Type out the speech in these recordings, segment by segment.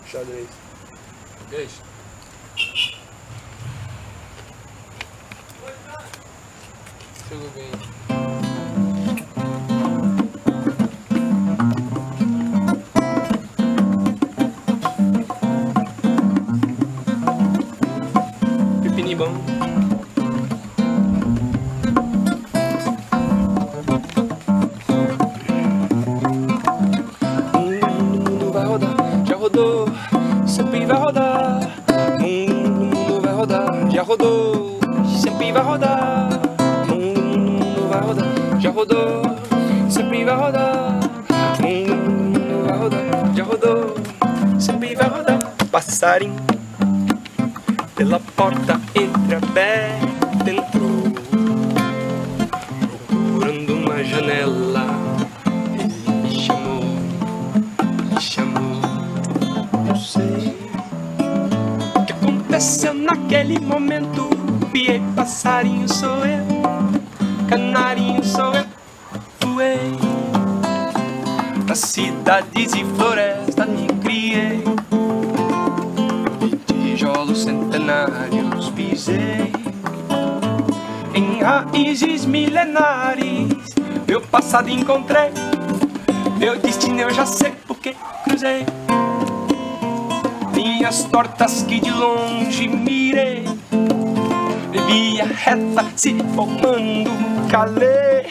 Xadrez. Beijo. Chegou bem. Pipinibão. Mundo vai rodar, já rodou, sempre vai rodar. Mundo vai rodar, já rodou, sempre vai rodar. Mundo vai rodar, já rodou, sempre vai rodar. Mundo vai rodar, já rodou, sempre vai rodar. Passarinho pela porta entreaberta entrou, procurando uma janela. Ele me chamou, não sei o que aconteceu naquele momento. Piei, passarinho sou eu, canarinho sou eu. Voei pra cidades e florestas, me criei, tijolos centenários pisei, em raízes milenares. Meu passado encontrei, meu destino eu já sei porque cruzei. Linhas tortas que de longe mirei, via reta se formando, calei.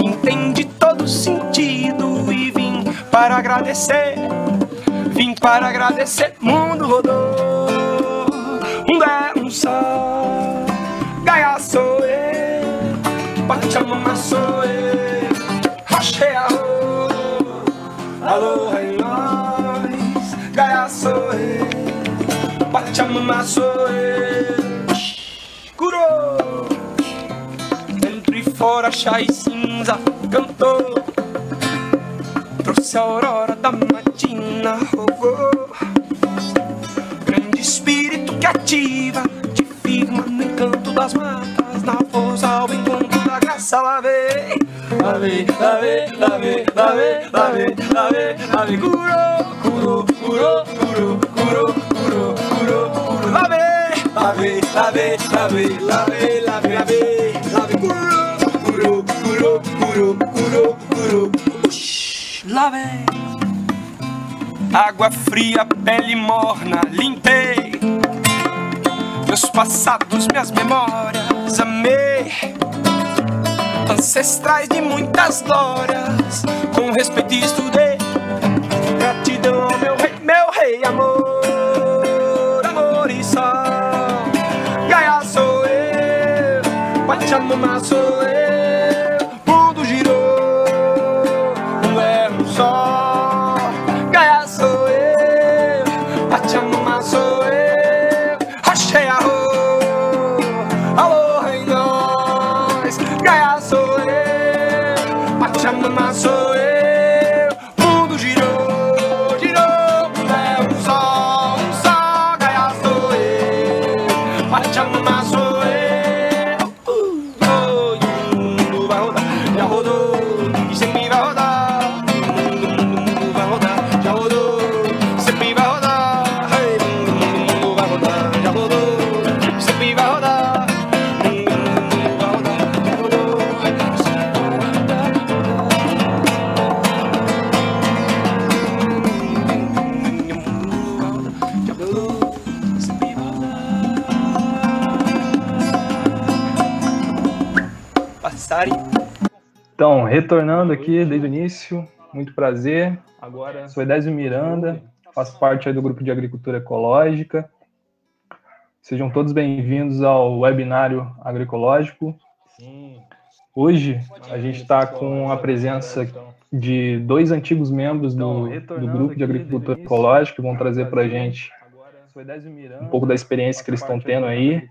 Entendi todo sentido e vim para agradecer. Vim para agradecer, mundo rodou. Mundo é um só, Gaia sou eu, Pachamama sou eu, Rachei aloha em nós. Gaia sou eu, Pachamama sou eu, curou. Dentro e fora, chá e cinza cantou, trouxe a aurora da matina, rogou. Grande espírito que ativa, te firma no encanto das matas, na força ao encontro da graça. Lá vem, lá vem, lá vem, lá vem, lá vem, lá vem, lá vem, lá vem. Curou, curou, curou, curou, curou, curou, curou, curou. Lá vem, lá vem, lá vem, lá vem, lá vem, lá vem, lá vem, lá vem. Curou, curou, curou, curou, curou, curou. Lá vem. Água fria, pele morna, limpei meus passados, minhas memórias, amei. Ancestrais de muitas glórias, com respeito estudei. Gratidão ao meu rei, amor, amor e sol. Gaia sou eu, Pachamama sou eu, mundo girou, não é um só. Gaia sou eu, Pachamama sou eu, Rachei aloha em nós. Gaia sou eu, Pachamama sou eu, mundo girou, girou, não é um só, Gaia sou eu, Pachamama sou eu. Mundo vai rodar, já rodou, e sempre vai rodar. Mundo vai rodar, já rodou, sempre vai rodar. Mundo vai rodar, já rodou, sempre vai rodar. Mundo vai rodar, já rodou, sempre vai rodar. Já rodou, sempre vai rodar. Passarinho. Então, retornando aqui desde o início, muito prazer. Agora sou Edésio Miranda, faço parte aí do grupo de agricultura ecológica. Sejam todos bem-vindos ao webinário agroecológico. Hoje a gente está com a presença de dois antigos membros do grupo de agricultura ecológica que vão trazer para a gente um pouco da experiência que eles estão tendo aí,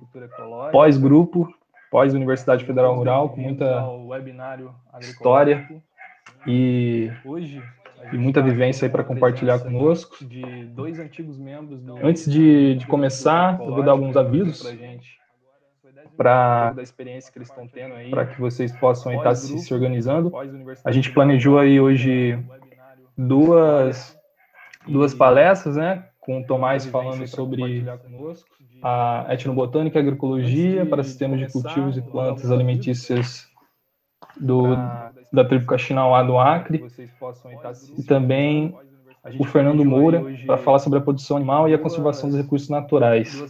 pós-grupo, pós-Universidade Federal Rural, com muita história e muita vivência aí para compartilhar conosco. Antes de começar, eu vou dar alguns avisos para que vocês possam estar se organizando. A gente planejou aí hoje duas duas palestras, né? Com o Tomás falando sobre a etnobotânica e agroecologia para sistemas de cultivos e plantas alimentícias da tribo Kaxinawá do Acre, e também o Fernando Moura para falar sobre a produção animal e a conservação dos recursos naturais.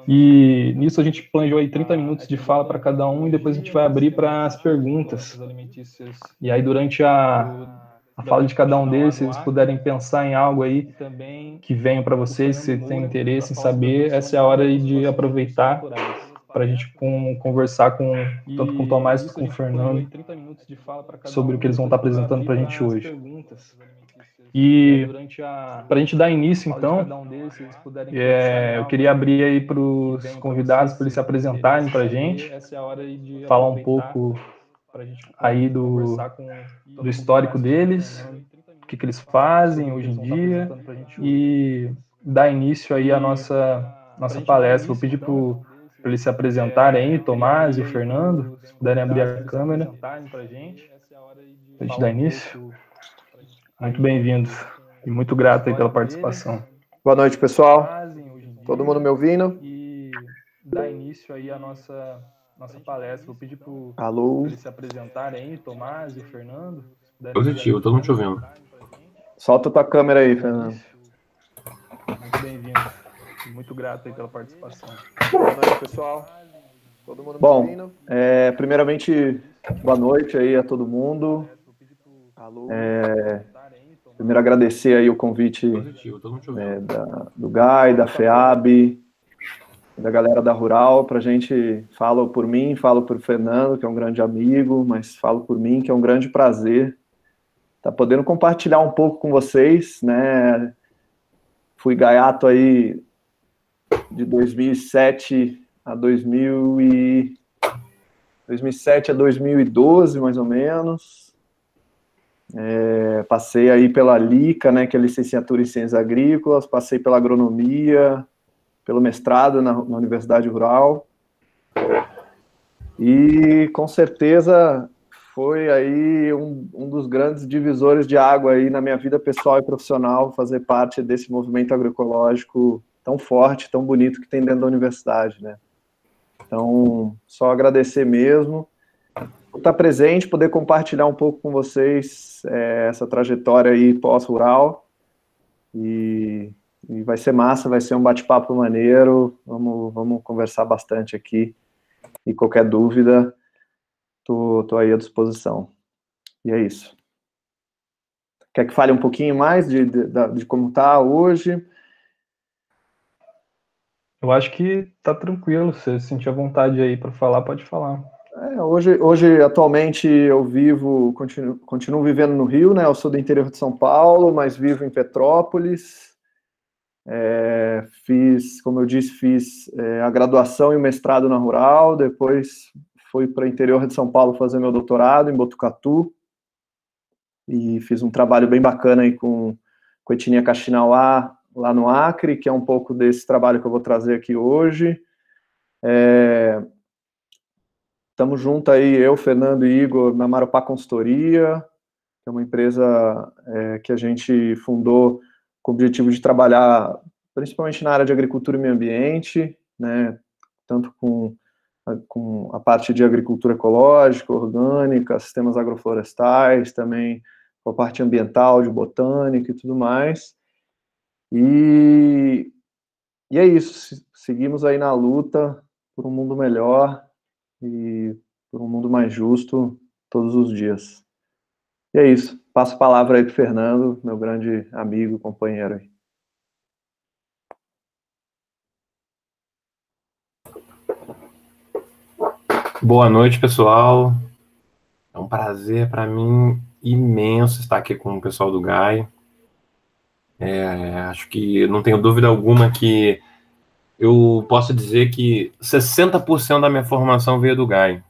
E nisso a gente planejou aí 30 minutos de fala para cada um e depois a gente vai abrir para as perguntas. E aí durante a fala de cada um deles, se eles puderem pensar em algo aí que venha para vocês, se tem interesse em saber, essa é a hora aí de aproveitar para a gente conversar tanto com o Tomás quanto com o Fernando sobre o que eles vão estar apresentando para a gente hoje. E para a gente dar início, então, eu queria abrir aí para os convidados para eles se apresentarem para a gente, falar um pouco aí do histórico deles, o que eles fazem hoje em dia, e dar início aí à nossa palestra. Vou pedir para eles se apresentarem aí, o Tomás e o Fernando, se puderem abrir a câmera para a gente dar início. Muito bem-vindos e muito grato aí pela participação. Boa noite, pessoal. Todo mundo me ouvindo? E dar início aí à nossa palestra. Vou pedir para eles se apresentarem aí, Tomás e o Fernando. Positivo, todo mundo te ouvindo. Solta tua câmera aí, Fernando. Muito bem-vindo. Muito grato aí pela participação. Boa noite, pessoal. Todo mundo me ouvindo? Primeiramente, boa noite aí a todo mundo. Primeiro agradecer aí o convite do GAI, da FEAB, da galera da Rural, para a gente, falo por mim, falo por Fernando, que é um grande amigo, mas falo por mim, que é um grande prazer estar podendo compartilhar um pouco com vocês, né? Fui gaiato aí de 2007 a 2012, mais ou menos. Passei aí pela LICA, né, que é a Licenciatura em Ciências Agrícolas, passei pela agronomia, pelo mestrado na Universidade Rural, e com certeza foi aí um dos grandes divisores de água aí na minha vida pessoal e profissional, fazer parte desse movimento agroecológico tão forte, tão bonito que tem dentro da universidade, né? Então, só agradecer mesmo por estar presente, poder compartilhar um pouco com vocês essa trajetória aí pós-rural, e vai ser massa, vai ser um bate-papo maneiro, vamos conversar bastante aqui, e qualquer dúvida, tô aí à disposição. E é isso. Quer que fale um pouquinho mais de como tá hoje? Eu acho que tá tranquilo, se você sentir a vontade aí para falar, pode falar. Hoje, atualmente, eu continuo vivendo no Rio, né? Eu sou do interior de São Paulo, mas vivo em Petrópolis. Como eu disse, fiz a graduação e o mestrado na Rural, depois fui para o interior de São Paulo fazer meu doutorado em Botucatu, e fiz um trabalho bem bacana aí com a etnia Kaxinawá, lá no Acre, que é um pouco desse trabalho que eu vou trazer aqui hoje. Estamos juntos aí, eu, Fernando e Igor, na Marupá Consultoria, que é uma empresa que a gente fundou com o objetivo de trabalhar principalmente na área de agricultura e meio ambiente, né, tanto com a parte de agricultura ecológica, orgânica, sistemas agroflorestais, também com a parte ambiental, de botânica e tudo mais. E é isso, seguimos aí na luta por um mundo melhor e por um mundo mais justo todos os dias. E é isso, passo a palavra aí para o Fernando, meu grande amigo, companheiro aí. Boa noite, pessoal. É um prazer para mim imenso estar aqui com o pessoal do GAI. Acho que não tenho dúvida alguma que eu posso dizer que 60% da minha formação veio do GAI.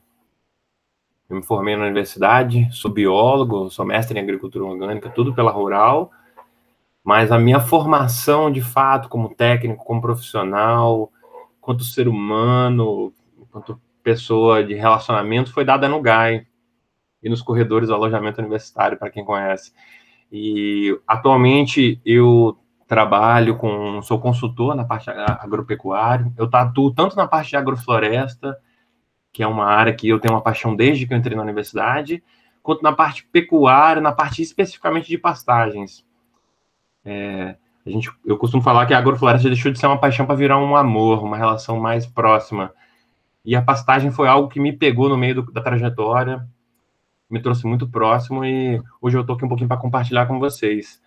Eu me formei na universidade, sou biólogo, sou mestre em agricultura orgânica, tudo pela Rural, mas a minha formação, de fato, como técnico, como profissional, quanto ser humano, quanto pessoa de relacionamento, foi dada no GAI e nos corredores do alojamento universitário, para quem conhece. E atualmente eu sou consultor na parte agropecuária, eu atuo tanto na parte de agrofloresta, que é uma área que eu tenho uma paixão desde que eu entrei na universidade, quanto na parte pecuária, na parte especificamente de pastagens. Eu costumo falar que a agrofloresta deixou de ser uma paixão para virar um amor, uma relação mais próxima. E a pastagem foi algo que me pegou no meio da trajetória, me trouxe muito próximo, e hoje eu estou aqui um pouquinho para compartilhar com vocês.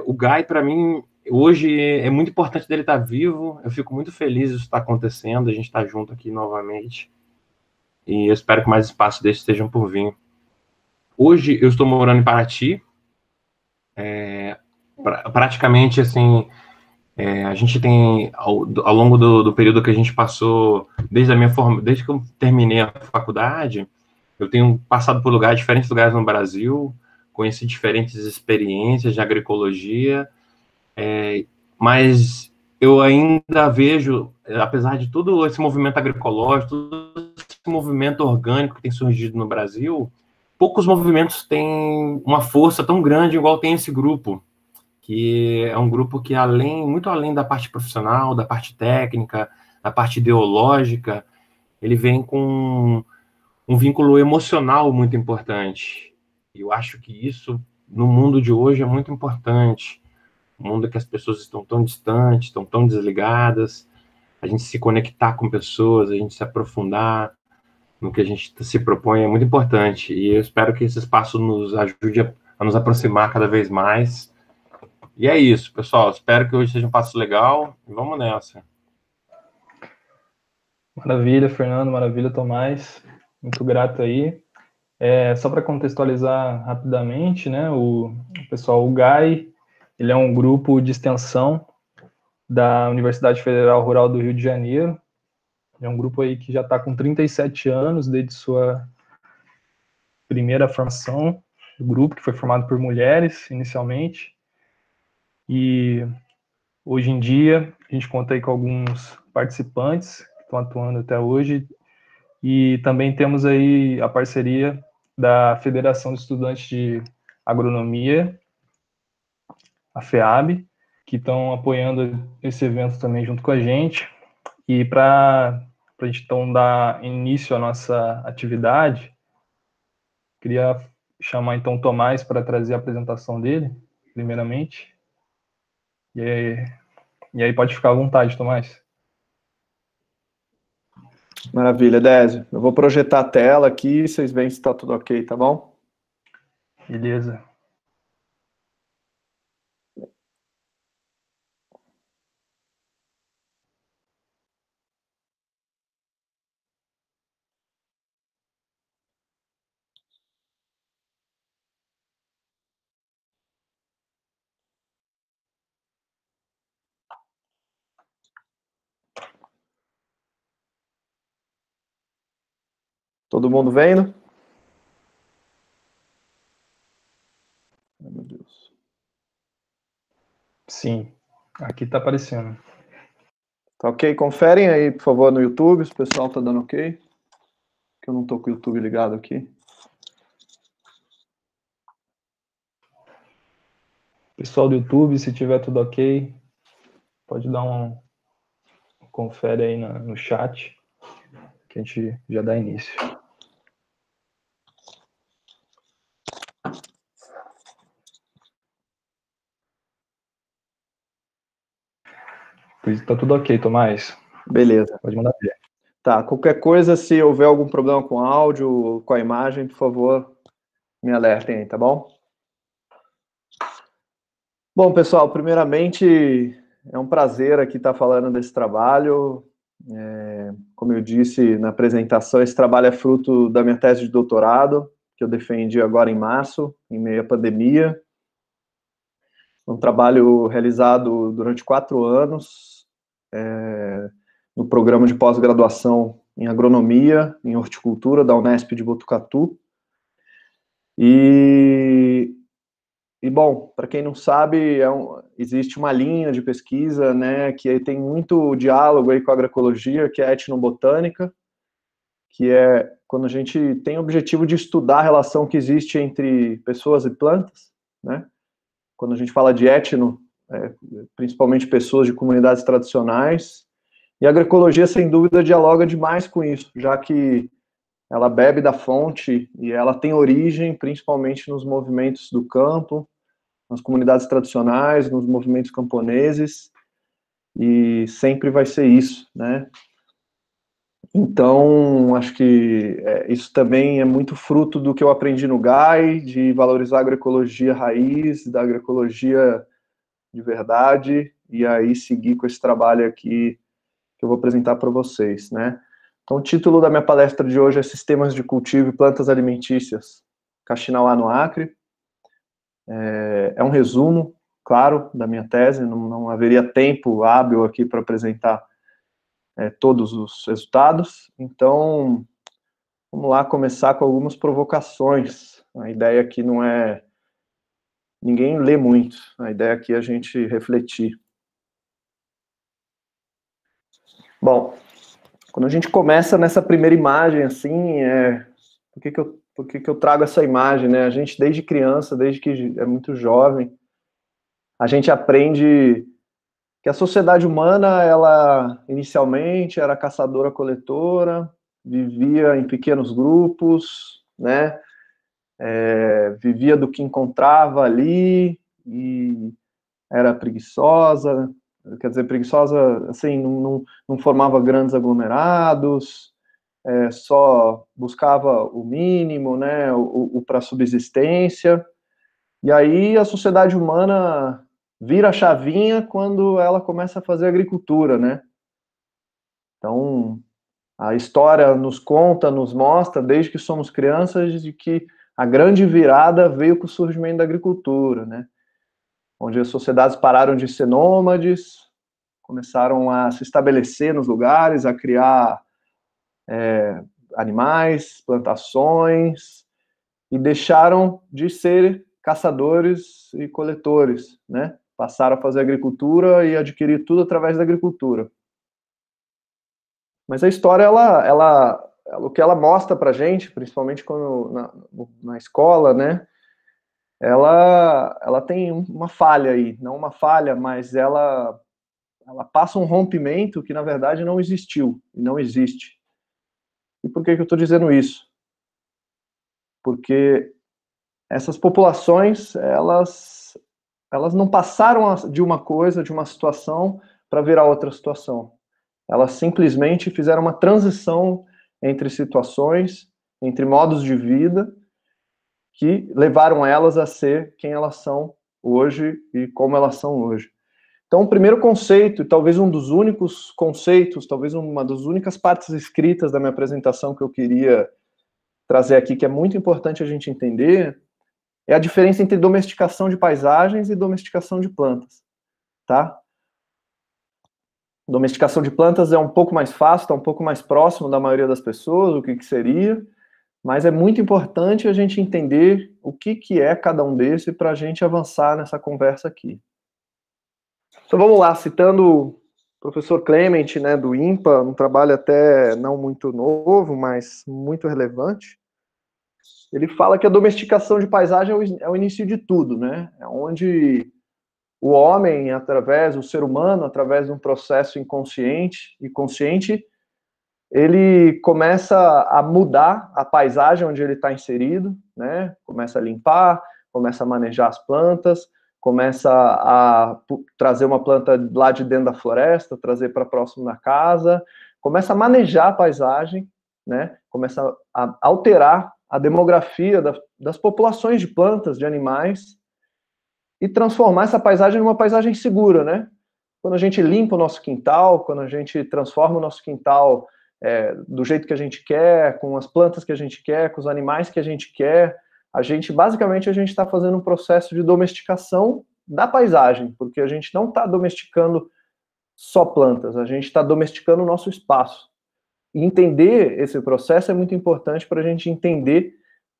O Gai, para mim, hoje é muito importante dele estar vivo. Eu fico muito feliz disso estar acontecendo, a gente está junto aqui novamente. E eu espero que mais espaços desses estejam por vir. Hoje eu estou morando em Paraty. Praticamente, assim, a gente tem, ao longo do período que a gente passou, desde que eu terminei a faculdade, eu tenho passado por diferentes lugares no Brasil, conheci diferentes experiências de agroecologia, mas eu ainda vejo, apesar de todo esse movimento agroecológico, todo esse movimento orgânico que tem surgido no Brasil, poucos movimentos têm uma força tão grande igual tem esse grupo, que é um grupo que, muito além da parte profissional, da parte técnica, da parte ideológica, ele vem com um vínculo emocional muito importante. E eu acho que isso, no mundo de hoje, é muito importante. Um mundo que as pessoas estão tão distantes, estão tão desligadas, a gente se conectar com pessoas, a gente se aprofundar no que a gente se propõe é muito importante. E eu espero que esse espaço nos ajude a nos aproximar cada vez mais. E é isso, pessoal. Espero que hoje seja um passo legal. E vamos nessa. Maravilha, Fernando. Maravilha, Tomás. Muito grato aí. Só para contextualizar rapidamente, né? O GAI, ele é um grupo de extensão da Universidade Federal Rural do Rio de Janeiro. É um grupo aí que já está com 37 anos desde sua primeira formação do grupo, que foi formado por mulheres inicialmente. E hoje em dia a gente conta aí com alguns participantes que estão atuando até hoje, e também temos aí a parceria da Federação de Estudantes de Agronomia, a FEAB, que estão apoiando esse evento também junto com a gente. E para a gente então dar início à nossa atividade, queria chamar então o Tomás para trazer a apresentação dele, primeiramente. E aí pode ficar à vontade, Tomás. Maravilha, Désio. Eu vou projetar a tela aqui, vocês veem se está tudo ok, tá bom? Beleza. Todo mundo vendo? Ai, meu Deus. Sim, aqui está aparecendo. Tá ok? Conferem aí, por favor, no YouTube, se o pessoal tá dando ok. Que eu não tô com o YouTube ligado aqui. Pessoal do YouTube, se tiver tudo ok, pode dar um confere aí no chat, que a gente já dá início. Pois tá tudo ok, Tomás. Beleza. Pode mandar ver. Tá, qualquer coisa, se houver algum problema com o áudio, com a imagem, por favor, me alertem aí, tá bom? Bom, pessoal, primeiramente, é um prazer aqui estar falando desse trabalho. Como eu disse na apresentação, esse trabalho é fruto da minha tese de doutorado, que eu defendi agora em março, em meio à pandemia. Um trabalho realizado durante 4 anos, no programa de pós-graduação em agronomia, em horticultura, da Unesp de Botucatu. E bom, para quem não sabe, existe uma linha de pesquisa, né, que tem muito diálogo aí com a agroecologia, que é a etnobotânica, que é quando a gente tem o objetivo de estudar a relação que existe entre pessoas e plantas, né? Quando a gente fala de etno, principalmente pessoas de comunidades tradicionais, e a agroecologia, sem dúvida, dialoga demais com isso, já que ela bebe da fonte e ela tem origem principalmente nos movimentos do campo, nas comunidades tradicionais, nos movimentos camponeses, e sempre vai ser isso, né? Então, acho que isso também é muito fruto do que eu aprendi no GAI, de valorizar a agroecologia raiz, da agroecologia de verdade, e aí seguir com esse trabalho aqui que eu vou apresentar para vocês, né? Então, o título da minha palestra de hoje é Sistemas de Cultivo e Plantas Alimentícias, Kaxinauá no Acre. É um resumo, claro, da minha tese, não haveria tempo hábil aqui para apresentar todos os resultados. Então, vamos lá começar com algumas provocações. A ideia aqui não é ninguém lê muito, a ideia aqui é a gente refletir. Bom, quando a gente começa nessa primeira imagem, assim, por que eu trago essa imagem, né? A gente, desde criança, desde que é muito jovem, a gente aprende que a sociedade humana, ela inicialmente era caçadora-coletora, vivia em pequenos grupos, né? Vivia do que encontrava ali e era preguiçosa, quer dizer, preguiçosa, assim, não formava grandes aglomerados, só buscava o mínimo, né, o para subsistência. E aí a sociedade humana vira a chavinha quando ela começa a fazer agricultura, né? Então, a história nos conta, nos mostra, desde que somos crianças, de que a grande virada veio com o surgimento da agricultura, né? Onde as sociedades pararam de ser nômades, começaram a se estabelecer nos lugares, a criar animais, plantações, e deixaram de ser caçadores e coletores, né? Passaram a fazer agricultura e adquirir tudo através da agricultura. Mas a história, o que ela mostra pra gente, principalmente quando na escola, né? Ela tem uma falha aí, não uma falha, mas ela passa um rompimento que, na verdade, não existiu, e não existe. E por que eu estou dizendo isso? Porque essas populações, elas não passaram de uma coisa, de uma situação, para virar outra situação. Elas simplesmente fizeram uma transição entre situações, entre modos de vida, que levaram elas a ser quem elas são hoje e como elas são hoje. Então, o primeiro conceito, e talvez um dos únicos conceitos, talvez uma das únicas partes escritas da minha apresentação que eu queria trazer aqui, que é muito importante a gente entender, é a diferença entre domesticação de paisagens e domesticação de plantas, tá? Domesticação de plantas é um pouco mais fácil, está um pouco mais próximo da maioria das pessoas, o que seria, mas é muito importante a gente entender o que é cada um desses para a gente avançar nessa conversa aqui. Então vamos lá, citando o professor Clement, né, do INPA, um trabalho até não muito novo, mas muito relevante. Ele fala que a domesticação de paisagem é o início de tudo, né? É onde o homem, o ser humano, através de um processo inconsciente e consciente, ele começa a mudar a paisagem onde ele está inserido, né? Começa a limpar, começa a manejar as plantas, começa a trazer uma planta lá de dentro da floresta, trazer para próximo da casa, começa a manejar a paisagem, né? Começa a alterar a demografia das populações de plantas, de animais, e transformar essa paisagem numa paisagem segura, né? Quando a gente limpa o nosso quintal, quando a gente transforma o nosso quintal do jeito que a gente quer, com as plantas que a gente quer, com os animais que a gente quer, basicamente a gente está fazendo um processo de domesticação da paisagem, porque a gente não está domesticando só plantas, a gente está domesticando o nosso espaço. E entender esse processo é muito importante para a gente entender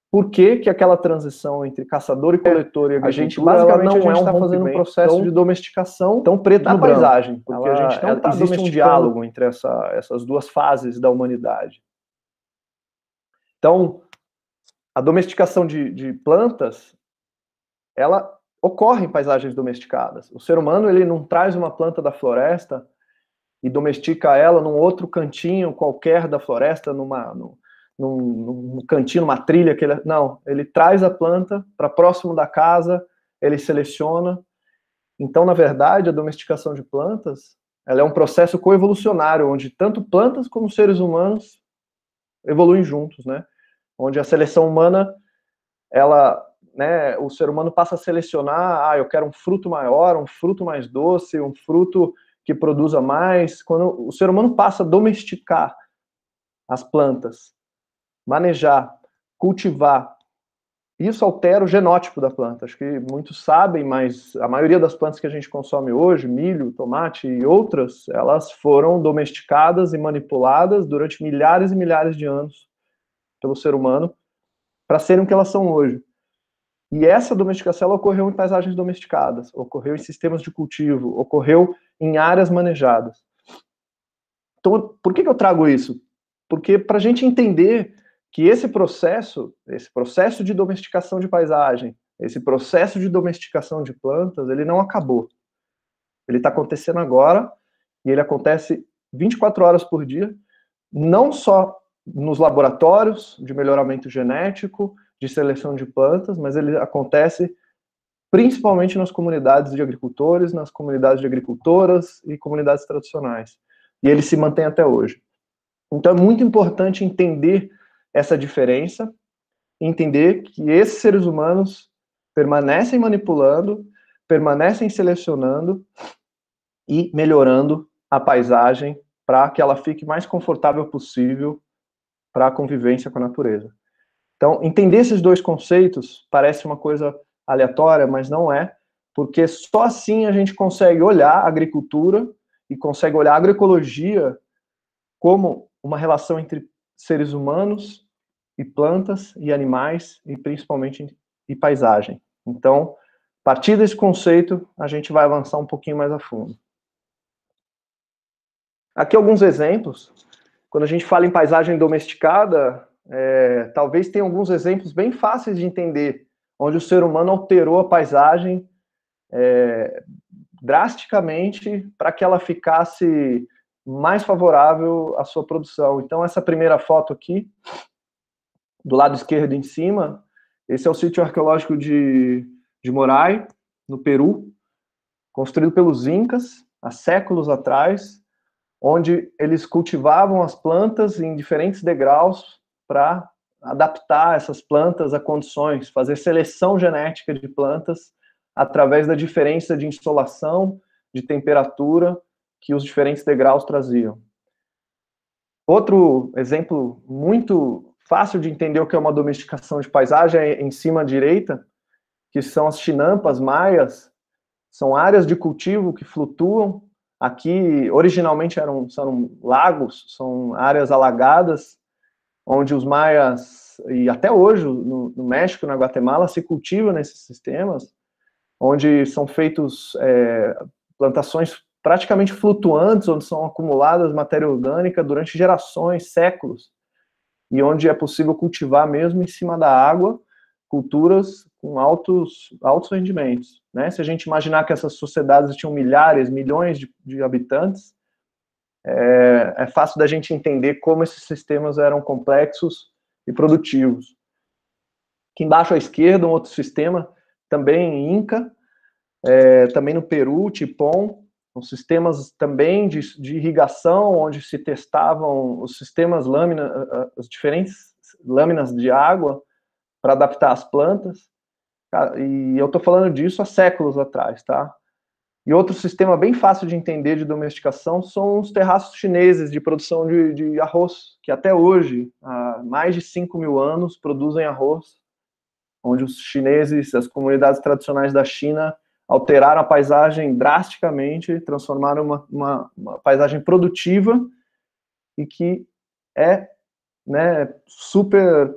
por que aquela transição entre caçador e coletor e agricultura, basicamente, a gente está fazendo um processo de domesticação tão preto no paisagem, porque a gente não está domesticando um diálogo entre essas duas fases da humanidade. Então, a domesticação de plantas, ela ocorrem paisagens domesticadas. O ser humano, ele não traz uma planta da floresta e domestica ela num outro cantinho qualquer da floresta, num cantinho, numa trilha. Não, ele traz a planta para próximo da casa, ele seleciona. Então, na verdade, a domesticação de plantas, ela é um processo coevolucionário, onde tanto plantas como seres humanos evoluem juntos, né? Onde a seleção humana, o ser humano passa a selecionar, eu quero um fruto maior, um fruto mais doce, um fruto que produza mais. Quando o ser humano passa a domesticar as plantas, manejar, cultivar, isso altera o genótipo da planta. Acho que muitos sabem, mas a maioria das plantas que a gente consome hoje, milho, tomate e outras, elas foram domesticadas e manipuladas durante milhares e milhares de anos pelo ser humano para serem o que elas são hoje. E essa domesticação ela ocorreu em paisagens domesticadas, ocorreu em sistemas de cultivo, ocorreu em áreas manejadas. Então, por que eu trago isso? Porque para a gente entender que esse processo de domesticação de paisagem, esse processo de domesticação de plantas, ele não acabou. Ele está acontecendo agora, e ele acontece 24 horas por dia, não só nos laboratórios de melhoramento genético, de seleção de plantas, mas ele acontece principalmente nas comunidades de agricultores, nas comunidades de agricultoras e comunidades tradicionais. E ele se mantém até hoje. Então é muito importante entender essa diferença, entender que esses seres humanos permanecem manipulando, permanecem selecionando e melhorando a paisagem para que ela fique mais confortável possível para a convivência com a natureza. Então, entender esses dois conceitos parece uma coisa aleatória, mas não é, porque só assim a gente consegue olhar a agricultura e consegue olhar a agroecologia como uma relação entre seres humanos e plantas e animais e principalmente e paisagem. Então, a partir desse conceito, a gente vai avançar um pouquinho mais a fundo. Aqui alguns exemplos. Quando a gente fala em paisagem domesticada, talvez tenha alguns exemplos bem fáceis de entender, onde o ser humano alterou a paisagem drasticamente para que ela ficasse mais favorável à sua produção. Então, essa primeira foto aqui, do lado esquerdo em cima, esse é o sítio arqueológico de Moray, no Peru, construído pelos Incas, há séculos atrás, onde eles cultivavam as plantas em diferentes degraus para adaptar essas plantas a condições, fazer seleção genética de plantas através da diferença de insolação, de temperatura que os diferentes degraus traziam. Outro exemplo muito fácil de entender o que é uma domesticação de paisagem é em cima à direita, que são as chinampas maias, são áreas de cultivo que flutuam. Aqui, originalmente, são lagos, são áreas alagadas, onde os maias, e até hoje, no México, na Guatemala, se cultiva nesses sistemas, onde são feitos plantações praticamente flutuantes, onde são acumuladas matéria orgânica durante gerações, séculos, e onde é possível cultivar mesmo em cima da água, culturas com altos rendimentos, né? Se a gente imaginar que essas sociedades tinham milhares, milhões de habitantes, é fácil da gente entender como esses sistemas eram complexos e produtivos. Aqui embaixo à esquerda, um outro sistema, também Inca, também no Peru, Tipon, os sistemas também de irrigação, onde se testavam os sistemas as diferentes lâminas de água para adaptar as plantas. E eu estou falando disso há séculos atrás, tá? E outro sistema bem fácil de entender de domesticação são os terraços chineses de produção de arroz, que até hoje, há mais de 5.000 anos, produzem arroz, onde os chineses, as comunidades tradicionais da China, alteraram a paisagem drasticamente, transformaram uma paisagem produtiva e que super...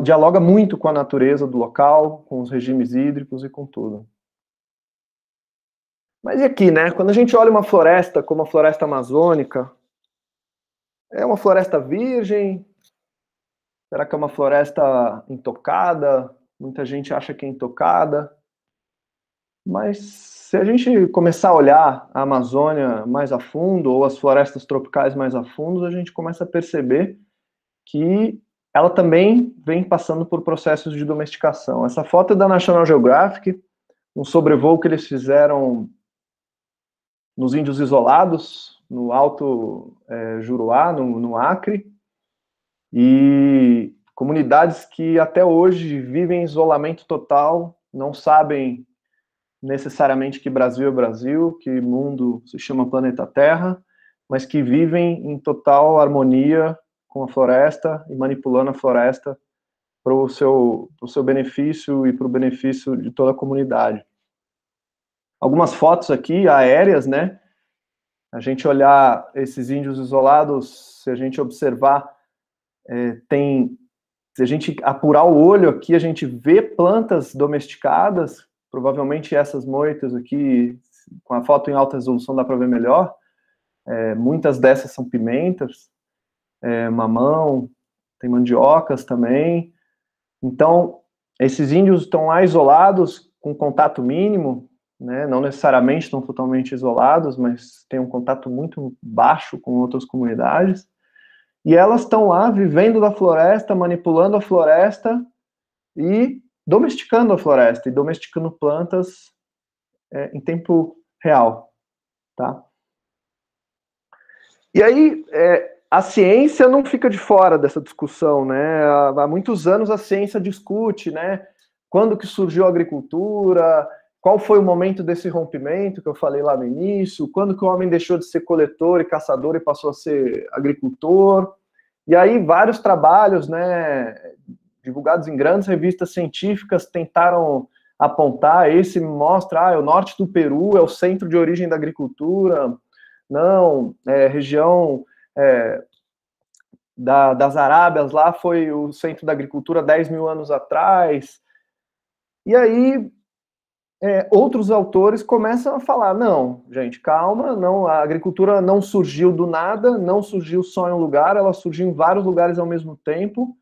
dialoga muito com a natureza do local, com os regimes hídricos e com tudo. Mas e aqui, né? Quando a gente olha uma floresta como a floresta amazônica, é uma floresta virgem? Será que é uma floresta intocada, muita gente acha que é intocada, mas se a gente começar a olhar a Amazônia mais a fundo, ou as florestas tropicais mais a fundo, a gente começa a perceber que ela também vem passando por processos de domesticação. Essa foto é da National Geographic, um sobrevoo que eles fizeram nos Índios Isolados, no Alto Juruá, no Acre, e comunidades que até hoje vivem em isolamento total, não sabem necessariamente que Brasil é Brasil, que mundo se chama planeta Terra, mas que vivem em total harmonia com a floresta e manipulando a floresta para o seu benefício e para o benefício de toda a comunidade. Algumas fotos aqui, aéreas, né? A gente olhar esses índios isolados, se a gente observar, se a gente apurar o olho aqui, a gente vê plantas domesticadas, provavelmente essas moitas aqui, com a foto em alta resolução dá para ver melhor, muitas dessas são pimentas, mamão, tem mandiocas também. Então, esses índios estão lá isolados, com contato mínimo, né? Não necessariamente estão totalmente isolados, mas tem um contato muito baixo com outras comunidades, e elas estão lá vivendo da floresta, manipulando a floresta e domesticando a floresta, e domesticando plantas em tempo real, tá? E aí, a ciência não fica de fora dessa discussão, né? Há muitos anos a ciência discute, né? Quando que surgiu a agricultura, qual foi o momento desse rompimento que eu falei lá no início, quando que o homem deixou de ser coletor e caçador e passou a ser agricultor. E aí vários trabalhos, né, divulgados em grandes revistas científicas, tentaram apontar, esse mostra, o norte do Peru é o centro de origem da agricultura, não, região das Arábias lá foi o centro da agricultura 10 mil anos atrás. E aí outros autores começam a falar, não, gente, calma, não, a agricultura não surgiu do nada, não surgiu só em um lugar, ela surgiu em vários lugares ao mesmo tempo,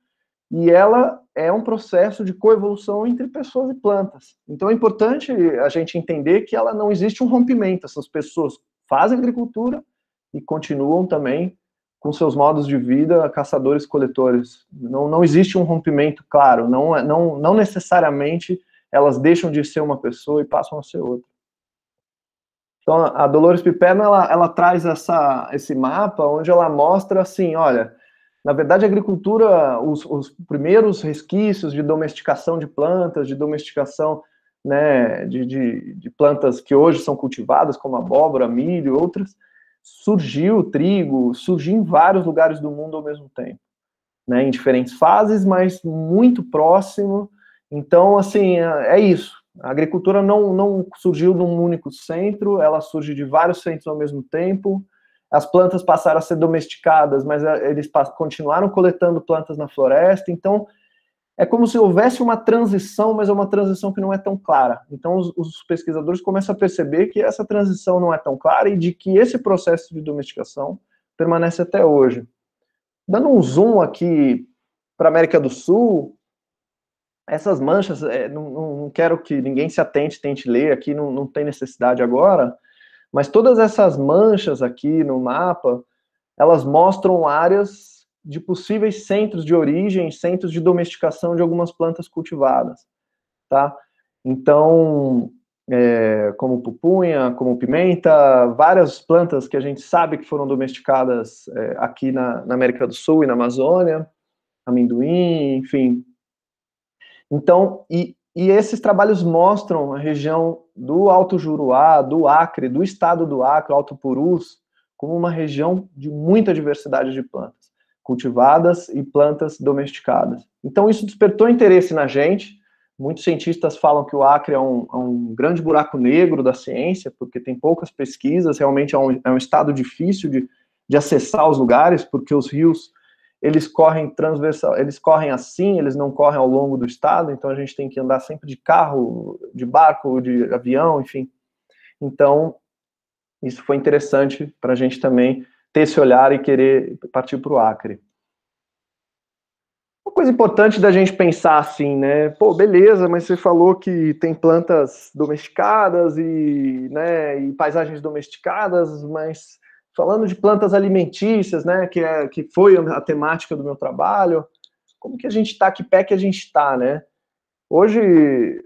e ela é um processo de coevolução entre pessoas e plantas. Então é importante a gente entender que ela não existe um rompimento, essas pessoas fazem agricultura e continuam também com seus modos de vida, caçadores-coletores. Não existe um rompimento claro, não necessariamente elas deixam de ser uma pessoa e passam a ser outra. Então, a Dolores Piperno, ela traz esse mapa onde ela mostra assim, olha, na verdade a agricultura, os primeiros resquícios de domesticação de plantas, de domesticação, né, de plantas que hoje são cultivadas, como abóbora, milho e outras, trigo, surgiu em vários lugares do mundo ao mesmo tempo, né, em diferentes fases, mas muito próximo. Então, assim, é isso. A agricultura não surgiu num único centro, ela surge de vários centros ao mesmo tempo. As plantas passaram a ser domesticadas, mas eles continuaram coletando plantas na floresta. Então, é como se houvesse uma transição, mas é uma transição que não é tão clara. Então, os pesquisadores começam a perceber que essa transição não é tão clara e de que esse processo de domesticação permanece até hoje. Dando um zoom aqui para a América do Sul, essas manchas, não quero que ninguém se tente ler aqui, não tem necessidade agora, mas todas essas manchas aqui no mapa, elas mostram áreas de possíveis centros de origem, centros de domesticação de algumas plantas cultivadas, tá? Então, como pupunha, como pimenta, várias plantas que a gente sabe que foram domesticadas aqui na América do Sul e na Amazônia, amendoim, enfim. Então, e esses trabalhos mostram a região do Alto Juruá, do Acre, do estado do Acre, Alto Purus, como uma região de muita diversidade de plantas, cultivadas e plantas domesticadas. Então, isso despertou interesse na gente. Muitos cientistas falam que o Acre é um grande buraco negro da ciência, porque tem poucas pesquisas, realmente é um estado difícil de acessar os lugares, porque os rios eles correm transversal, eles correm assim, eles não correm ao longo do estado, então a gente tem que andar sempre de carro, de barco, de avião, enfim. Então, isso foi interessante para a gente também ter esse olhar e querer partir para o Acre. Uma coisa importante da gente pensar assim, né? Pô, beleza, mas você falou que tem plantas domesticadas né, e paisagens domesticadas, mas falando de plantas alimentícias, né, que foi a temática do meu trabalho, como que a gente está, que pé que a gente está, né? Hoje,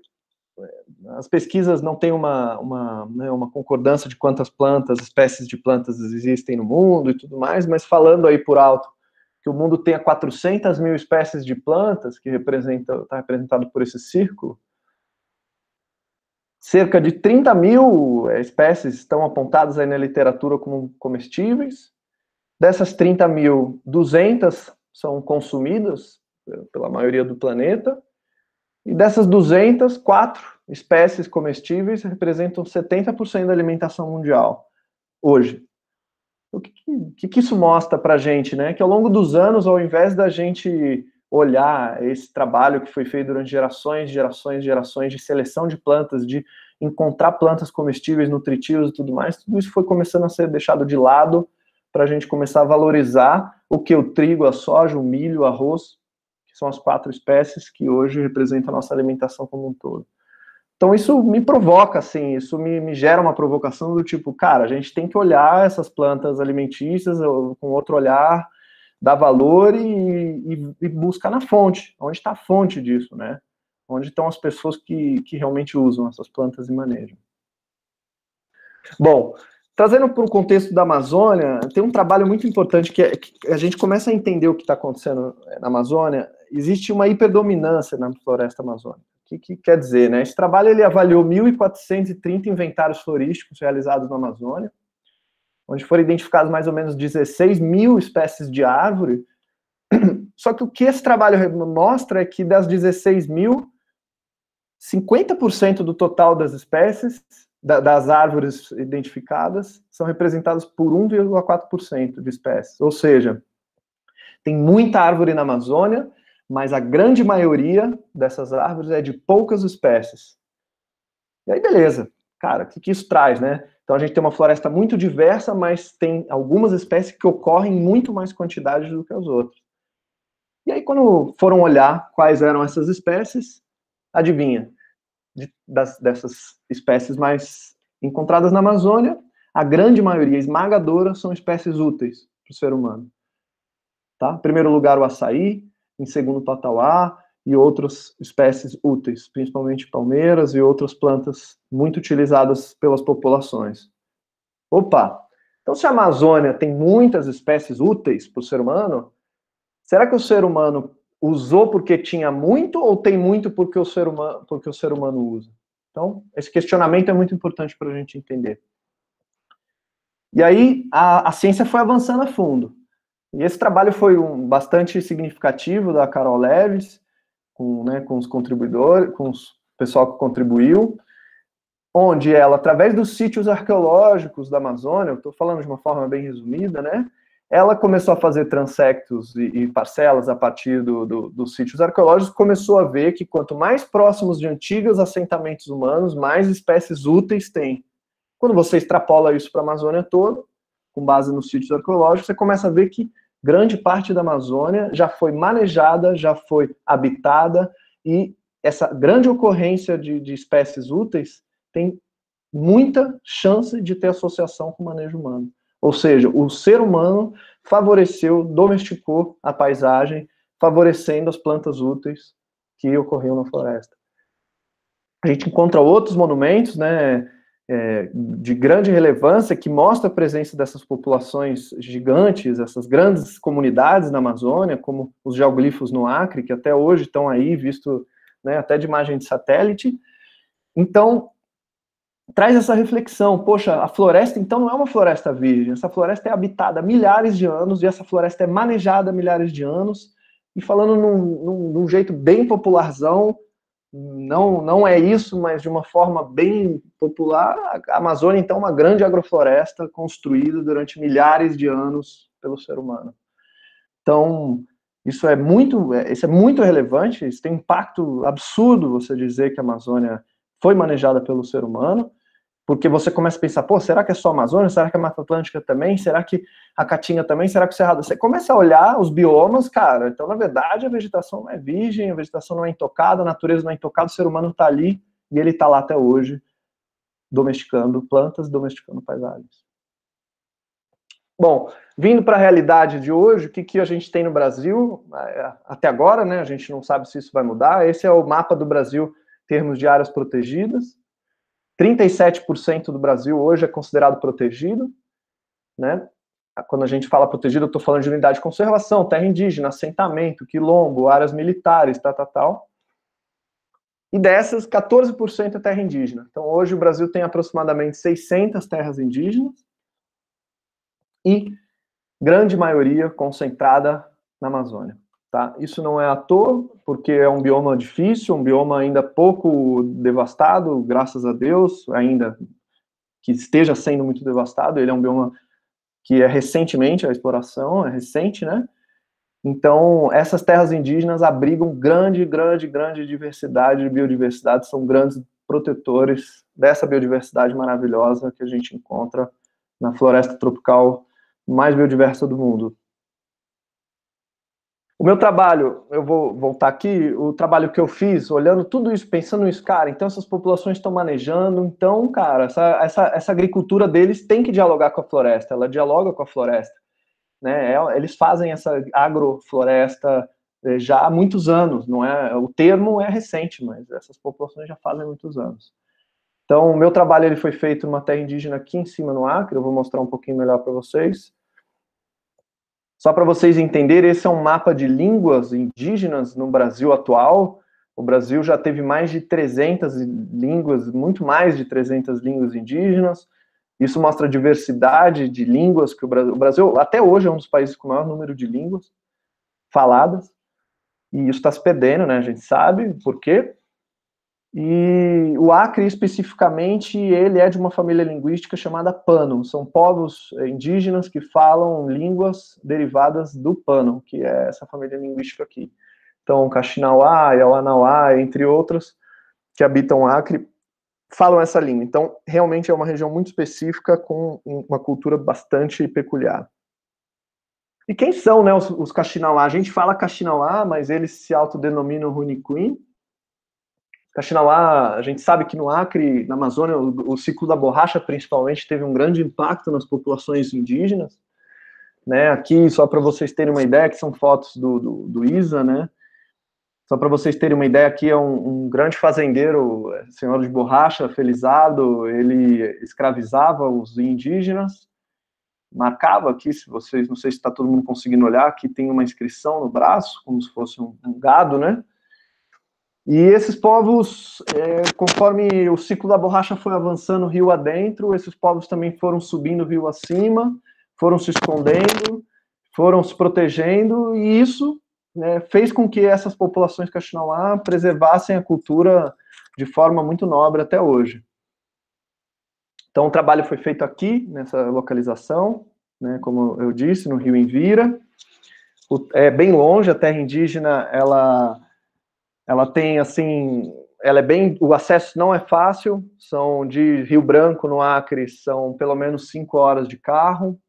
as pesquisas não têm uma concordância de quantas espécies de plantas existem no mundo e tudo mais, mas falando aí por alto, que o mundo tenha 400 mil espécies de plantas, que está representado por esse círculo, cerca de 30 mil espécies estão apontadas aí na literatura como comestíveis. Dessas 30 mil, 200 são consumidas pela maioria do planeta. E dessas 200, 4 espécies comestíveis representam 70% da alimentação mundial hoje. O que isso mostra para a gente, né? Que ao longo dos anos, ao invés da gente olhar esse trabalho que foi feito durante gerações de seleção de plantas, de encontrar plantas comestíveis, nutritivas e tudo mais, tudo isso foi começando a ser deixado de lado para a gente começar a valorizar o que? O trigo, a soja, o milho, o arroz, que são as 4 espécies que hoje representam a nossa alimentação como um todo. Então isso me provoca, assim, isso me gera uma provocação do tipo, cara, a gente tem que olhar essas plantas alimentícias com outro olhar, dar valor e buscar na fonte, onde está a fonte disso, né? Onde estão as pessoas que realmente usam essas plantas e manejam. Bom, trazendo para o contexto da Amazônia, tem um trabalho muito importante que a gente começa a entender o que está acontecendo na Amazônia. Existe uma hiperdominância na floresta amazônica. O que quer dizer, né? Esse trabalho ele avaliou 1.430 inventários florísticos realizados na Amazônia, onde foram identificadas mais ou menos 16 mil espécies de árvore. Só que o que esse trabalho mostra é que das 16 mil, 50% do total das espécies, das árvores identificadas, são representadas por 1,4% de espécies. Ou seja, tem muita árvore na Amazônia, mas a grande maioria dessas árvores é de poucas espécies. E aí, beleza. Cara, o que isso traz, né? Então, a gente tem uma floresta muito diversa, mas tem algumas espécies que ocorrem em muito mais quantidade do que as outras. E aí, quando foram olhar quais eram essas espécies, adivinha? Dessas espécies mais encontradas na Amazônia, a grande maioria, esmagadora, são espécies úteis para o ser humano. Tá? Em primeiro lugar, o açaí, em segundo, o tatauá e outras espécies úteis, principalmente palmeiras e outras plantas muito utilizadas pelas populações. Opa! Então, se a Amazônia tem muitas espécies úteis para o ser humano, será que o ser humano usou porque tinha muito ou tem muito porque o ser humano usa? Então, esse questionamento é muito importante para a gente entender. E aí, a ciência foi avançando a fundo. E esse trabalho foi bastante significativo da Carol Leves, com os contribuidores, com o pessoal que contribuiu, onde ela, através dos sítios arqueológicos da Amazônia, eu estou falando de uma forma bem resumida, né? Ela começou a fazer transectos e parcelas a partir dos sítios arqueológicos, começou a ver que quanto mais próximos de antigos assentamentos humanos, mais espécies úteis tem. Quando você extrapola isso para a Amazônia toda, com base nos sítios arqueológicos, você começa a ver que grande parte da Amazônia já foi manejada, já foi habitada, e essa grande ocorrência de espécies úteis tem muita chance de ter associação com o manejo humano. Ou seja, o ser humano favoreceu, domesticou a paisagem, favorecendo as plantas úteis que ocorriam na floresta. A gente encontra outros monumentos, né, de grande relevância que mostram a presença dessas populações gigantes, essas grandes comunidades na Amazônia, como os geoglifos no Acre, que até hoje estão aí, visto, né, até de imagem de satélite. Então, traz essa reflexão, poxa, a floresta então não é uma floresta virgem, essa floresta é habitada há milhares de anos, e essa floresta é manejada há milhares de anos, e falando num jeito bem popularzão, não é isso, mas de uma forma bem popular, a Amazônia então é uma grande agrofloresta construída durante milhares de anos pelo ser humano. Então, isso é muito relevante, isso tem um impacto absurdo você dizer que a Amazônia foi manejada pelo ser humano, Porque você começa a pensar, pô, será que é só a Amazônia? Será que é a Mata Atlântica também? Será que a Caatinga também? Será que o Cerrado? Você começa a olhar os biomas, cara, então, na verdade, a vegetação não é virgem, a vegetação não é intocada, a natureza não é intocada, o ser humano está ali, e ele está lá até hoje, domesticando plantas, domesticando paisagens. Bom, vindo para a realidade de hoje, o que a gente tem no Brasil, até agora, né, a gente não sabe se isso vai mudar, esse é o mapa do Brasil em termos de áreas protegidas. 37% do Brasil hoje é considerado protegido, né? Quando a gente fala protegido, eu estou falando de unidade de conservação, terra indígena, assentamento, quilombo, áreas militares, tal. E dessas, 14% é terra indígena. Então, hoje o Brasil tem aproximadamente 600 terras indígenas e grande maioria concentrada na Amazônia. Tá? Isso não é à toa, porque é um bioma difícil, um bioma ainda pouco devastado, graças a Deus, ainda que esteja sendo muito devastado. Ele é um bioma que é recentemente, a exploração é recente, né? Então, essas terras indígenas abrigam grande diversidade de biodiversidade, são grandes protetores dessa biodiversidade maravilhosa que a gente encontra na floresta tropical mais biodiversa do mundo. O meu trabalho, eu vou voltar aqui, o trabalho que eu fiz, olhando tudo isso, pensando nisso, cara, então essas populações estão manejando, então, cara, essa agricultura deles tem que dialogar com a floresta, ela dialoga com a floresta, né? Eles fazem essa agrofloresta já há muitos anos, não é? O termo é recente, mas essas populações já fazem muitos anos. Então, o meu trabalho ele foi feito numa terra indígena aqui em cima no Acre, eu vou mostrar um pouquinho melhor para vocês. Só para vocês entenderem, esse é um mapa de línguas indígenas no Brasil atual. O Brasil já teve mais de 300 línguas, muito mais de 300 línguas indígenas. Isso mostra a diversidade de línguas que o Brasil, até hoje, é um dos países com o maior número de línguas faladas. E isso está se perdendo, né? A gente sabe por quê. E o Acre, especificamente, ele é de uma família linguística chamada Pano. São povos indígenas que falam línguas derivadas do Pano, que é essa família linguística aqui. Então, Kaxinawá, Yawanawá, entre outros, que habitam o Acre, falam essa língua. Então, realmente é uma região muito específica, com uma cultura bastante peculiar. E quem são, né, os Kaxinawá? A gente fala Kaxinawá, mas eles se autodenominam Runicuim. Kaxinawá, a gente sabe que no Acre, na Amazônia, o ciclo da borracha, principalmente, teve um grande impacto nas populações indígenas, né? Aqui, só para vocês terem uma ideia, que são fotos do ISA, né? Só para vocês terem uma ideia, aqui é um grande fazendeiro, senhor de borracha, Felizardo, ele escravizava os indígenas, marcava aqui, se vocês, não sei se está todo mundo conseguindo olhar, aqui tem uma inscrição no braço, como se fosse um gado, né? E esses povos, conforme o ciclo da borracha foi avançando rio adentro, esses povos também foram subindo rio acima, foram se escondendo, foram se protegendo, e isso, né, fez com que essas populações Kaxinawá preservassem a cultura de forma muito nobre até hoje. Então, o trabalho foi feito aqui, nessa localização, né, como eu disse, no rio Envira. É bem longe, a terra indígena, ela tem, assim, o acesso não é fácil, são de Rio Branco, no Acre, são pelo menos 5 horas de carro,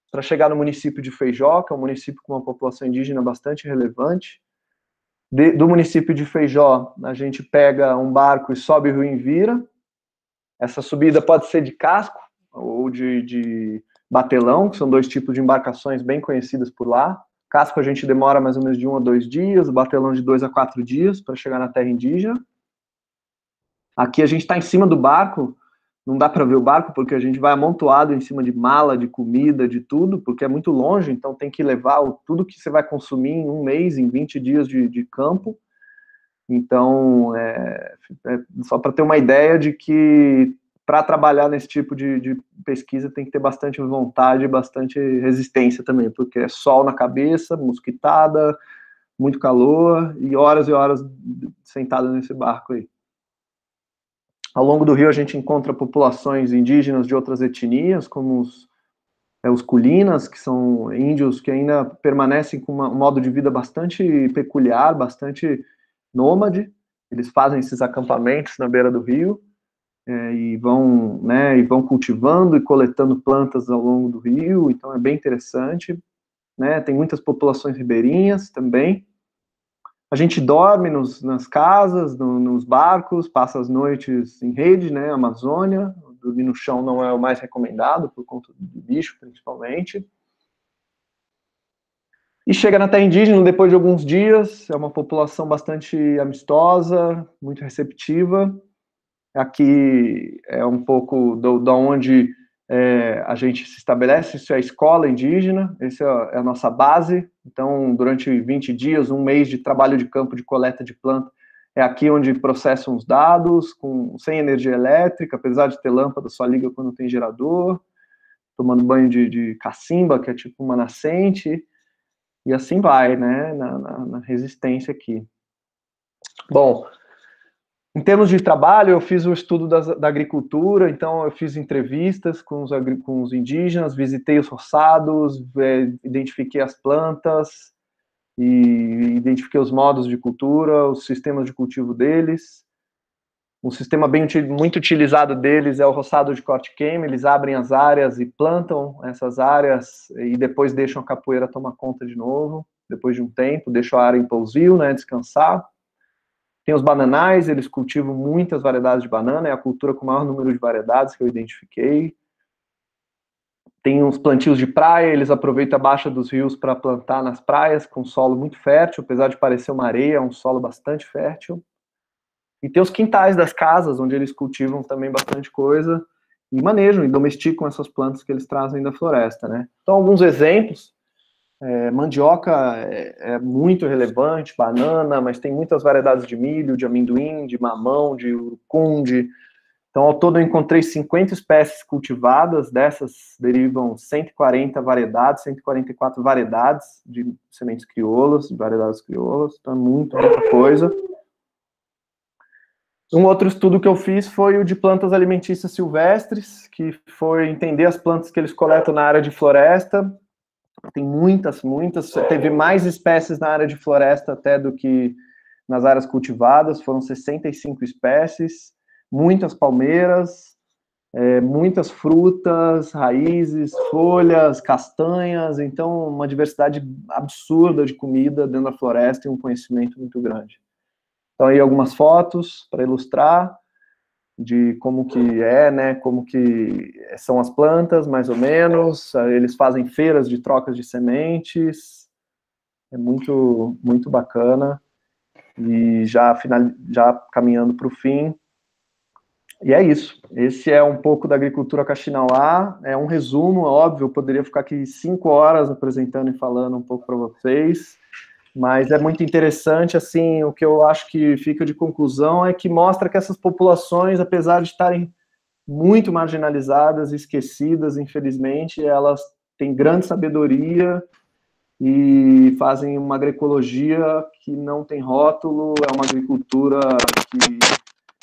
para chegar no município de Feijó, que é um município com uma população indígena bastante relevante. Do município de Feijó, a gente pega um barco e sobe o rio Envira. Essa subida pode ser de casco ou de batelão, que são 2 tipos de embarcações bem conhecidas por lá. Casco a gente demora mais ou menos de 1 a 2 dias, o batelão de 2 a 4 dias para chegar na terra indígena. Aqui a gente está em cima do barco, não dá para ver o barco porque a gente vai amontoado em cima de mala, de comida, de tudo, porque é muito longe, então tem que levar tudo que você vai consumir em 1 mês, em 20 dias de campo. Então, só para ter uma ideia de que para trabalhar nesse tipo de pesquisa tem que ter bastante vontade e bastante resistência também, porque é sol na cabeça, mosquitada, muito calor e horas sentado nesse barco aí. Ao longo do rio a gente encontra populações indígenas de outras etnias, como os culinas, que são índios que ainda permanecem com um modo de vida bastante peculiar, bastante nômade. Eles fazem esses acampamentos na beira do rio. e vão cultivando e coletando plantas ao longo do rio, então é bem interessante, né? Tem muitas populações ribeirinhas também. A gente dorme nas casas, nos barcos, passa as noites em rede, né? Amazônia, dormir no chão não é o mais recomendado, por conta do bicho, principalmente. E chega na terra indígena depois de alguns dias, é uma população bastante amistosa, muito receptiva. Aqui é um pouco da onde a gente se estabelece, isso é a escola indígena, essa é a nossa base. Então, durante 20 dias, um mês de trabalho de campo, de coleta de planta, é aqui onde processam os dados, sem energia elétrica, apesar de ter lâmpada, só liga quando tem gerador, tomando banho de cacimba, que é tipo uma nascente, e assim vai, né, na resistência aqui. Bom, em termos de trabalho, eu fiz o estudo da agricultura, então eu fiz entrevistas com os indígenas, visitei os roçados, identifiquei as plantas, e identifiquei os modos de cultura, os sistemas de cultivo deles. Um sistema muito utilizado deles é o roçado de corte-queima. Eles abrem as áreas e plantam essas áreas e depois deixam a capoeira tomar conta de novo, depois de um tempo, deixam a área em pousio, né, descansar. Tem os bananais, eles cultivam muitas variedades de banana, é a cultura com o maior número de variedades que eu identifiquei. Tem uns plantios de praia, eles aproveitam a baixa dos rios para plantar nas praias, com solo muito fértil, apesar de parecer uma areia, é um solo bastante fértil. E tem os quintais das casas, onde eles cultivam também bastante coisa, e manejam e domesticam essas plantas que eles trazem da floresta, né? Então, alguns exemplos. Mandioca é muito relevante, banana, mas tem muitas variedades de milho, de amendoim, de mamão, de urucum, Então, ao todo, eu encontrei 50 espécies cultivadas, dessas derivam 140 variedades, 144 variedades de sementes crioulas, de variedades crioulas, então é muita coisa. Um outro estudo que eu fiz foi o de plantas alimentícias silvestres, que foi entender as plantas que eles coletam na área de floresta. Tem muitas, teve mais espécies na área de floresta até do que nas áreas cultivadas, foram 65 espécies, muitas palmeiras, muitas frutas, raízes, folhas, castanhas, então uma diversidade absurda de comida dentro da floresta e um conhecimento muito grande. Então aí algumas fotos para ilustrar de como que né, como que são as plantas, mais ou menos. Eles fazem feiras de trocas de sementes, é muito bacana, e já caminhando para o fim. E é isso, esse é um pouco da agricultura Kaxinawá, é um resumo, óbvio, eu poderia ficar aqui 5 horas apresentando e falando um pouco para vocês, mas é muito interessante, assim, o que eu acho que fica de conclusão é que mostra que essas populações, apesar de estarem muito marginalizadas, esquecidas, infelizmente, elas têm grande sabedoria e fazem uma agroecologia que não tem rótulo, é uma agricultura que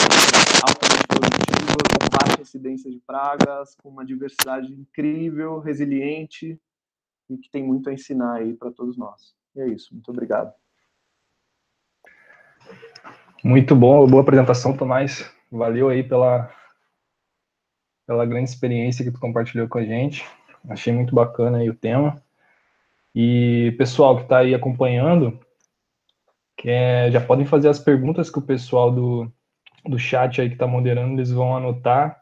é altamente produtiva, com baixa incidência de pragas, com uma diversidade incrível, resiliente, e que tem muito a ensinar aí para todos nós. E é isso, muito obrigado. Muito bom, boa apresentação, Tomás. Valeu aí pela grande experiência que tu compartilhou com a gente. Achei muito bacana aí o tema. E pessoal que está aí acompanhando, já podem fazer as perguntas que o pessoal do chat aí que está moderando, eles vão anotar.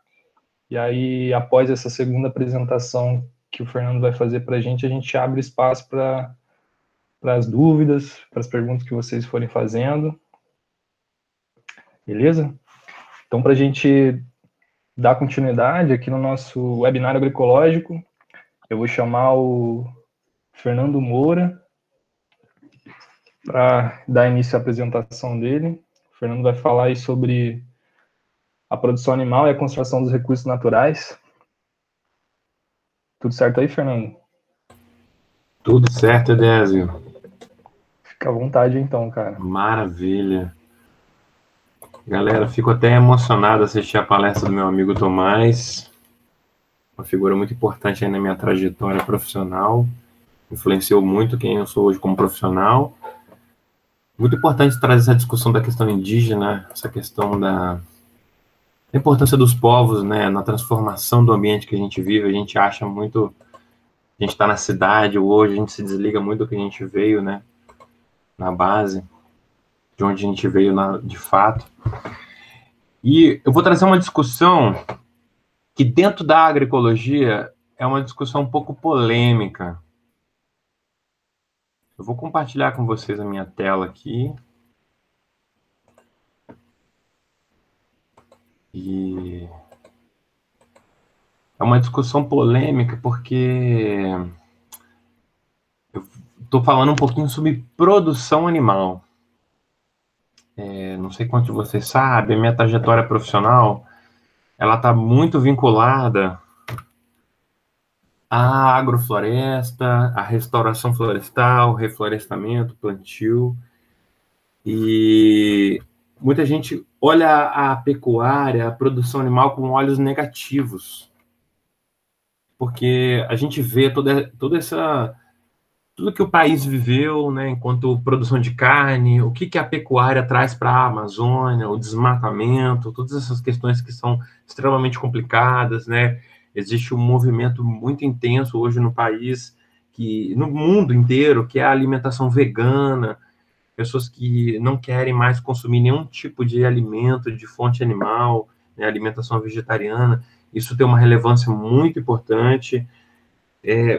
E aí, após essa segunda apresentação que o Fernando vai fazer para a gente abre espaço para as dúvidas, para as perguntas que vocês forem fazendo. Beleza? Então, para a gente dar continuidade aqui no nosso webinário agroecológico, eu vou chamar o Fernando Moura para dar início à apresentação dele. O Fernando vai falar aí sobre a produção animal e a conservação dos recursos naturais. Tudo certo aí, Fernando? Tudo certo, Edésio. Fica à vontade, então, cara. Maravilha. Galera, fico até emocionado assistir a palestra do meu amigo Tomás. Uma figura muito importante aí na minha trajetória profissional. Influenciou muito quem eu sou hoje como profissional. Muito importante trazer essa discussão da questão indígena, essa questão A importância dos povos, né, na transformação do ambiente que a gente vive. A gente acha muito, a gente está na cidade hoje, a gente se desliga muito do que a gente veio, né, na base, de onde a gente veio de fato. E eu vou trazer uma discussão que dentro da agroecologia é uma discussão um pouco polêmica. Eu vou compartilhar com vocês a minha tela aqui. E é uma discussão polêmica porque eu estou falando um pouquinho sobre produção animal. Não sei quantos de vocês sabem, a minha trajetória profissional ela está muito vinculada à agrofloresta, à restauração florestal, reflorestamento, plantio. E muita gente olha a pecuária, a produção animal com olhos negativos. Porque a gente vê toda essa... tudo que o país viveu, né, enquanto produção de carne, o que a pecuária traz para a Amazônia, o desmatamento, todas essas questões que são extremamente complicadas, né? Existe um movimento muito intenso hoje no país, no mundo inteiro, que é a alimentação vegana, pessoas que não querem mais consumir nenhum tipo de alimento de fonte animal, né, alimentação vegetariana. Isso tem uma relevância muito importante.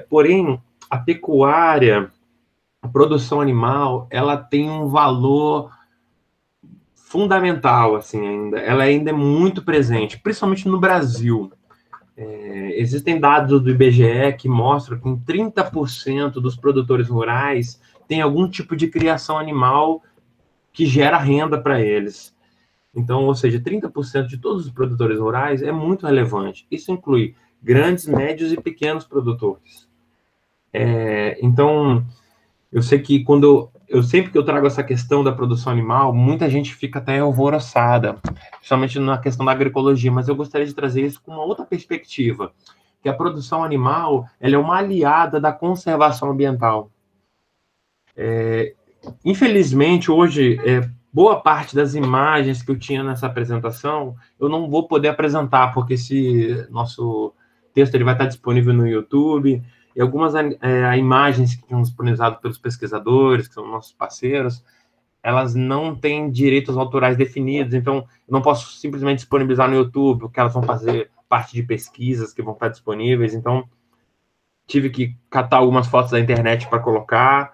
Porém, a pecuária, a produção animal, ela tem um valor fundamental, assim, ainda. Ela ainda é muito presente, principalmente no Brasil. Existem dados do IBGE que mostram que em 30% dos produtores rurais tem algum tipo de criação animal que gera renda para eles. Então, ou seja, 30% de todos os produtores rurais é muito relevante. Isso inclui grandes, médios e pequenos produtores. Então, eu sei que sempre que eu trago essa questão da produção animal, muita gente fica até alvoroçada, principalmente na questão da agroecologia, mas eu gostaria de trazer isso com uma outra perspectiva, que a produção animal ela é uma aliada da conservação ambiental. Infelizmente, hoje, boa parte das imagens que eu tinha nessa apresentação, eu não vou poder apresentar, porque esse nosso texto ele vai estar disponível no YouTube, e algumas imagens que são disponibilizadas pelos pesquisadores, que são nossos parceiros, elas não têm direitos autorais definidos, então eu não posso simplesmente disponibilizar no YouTube, porque elas vão fazer parte de pesquisas que vão estar disponíveis, então tive que catar algumas fotos da internet para colocar.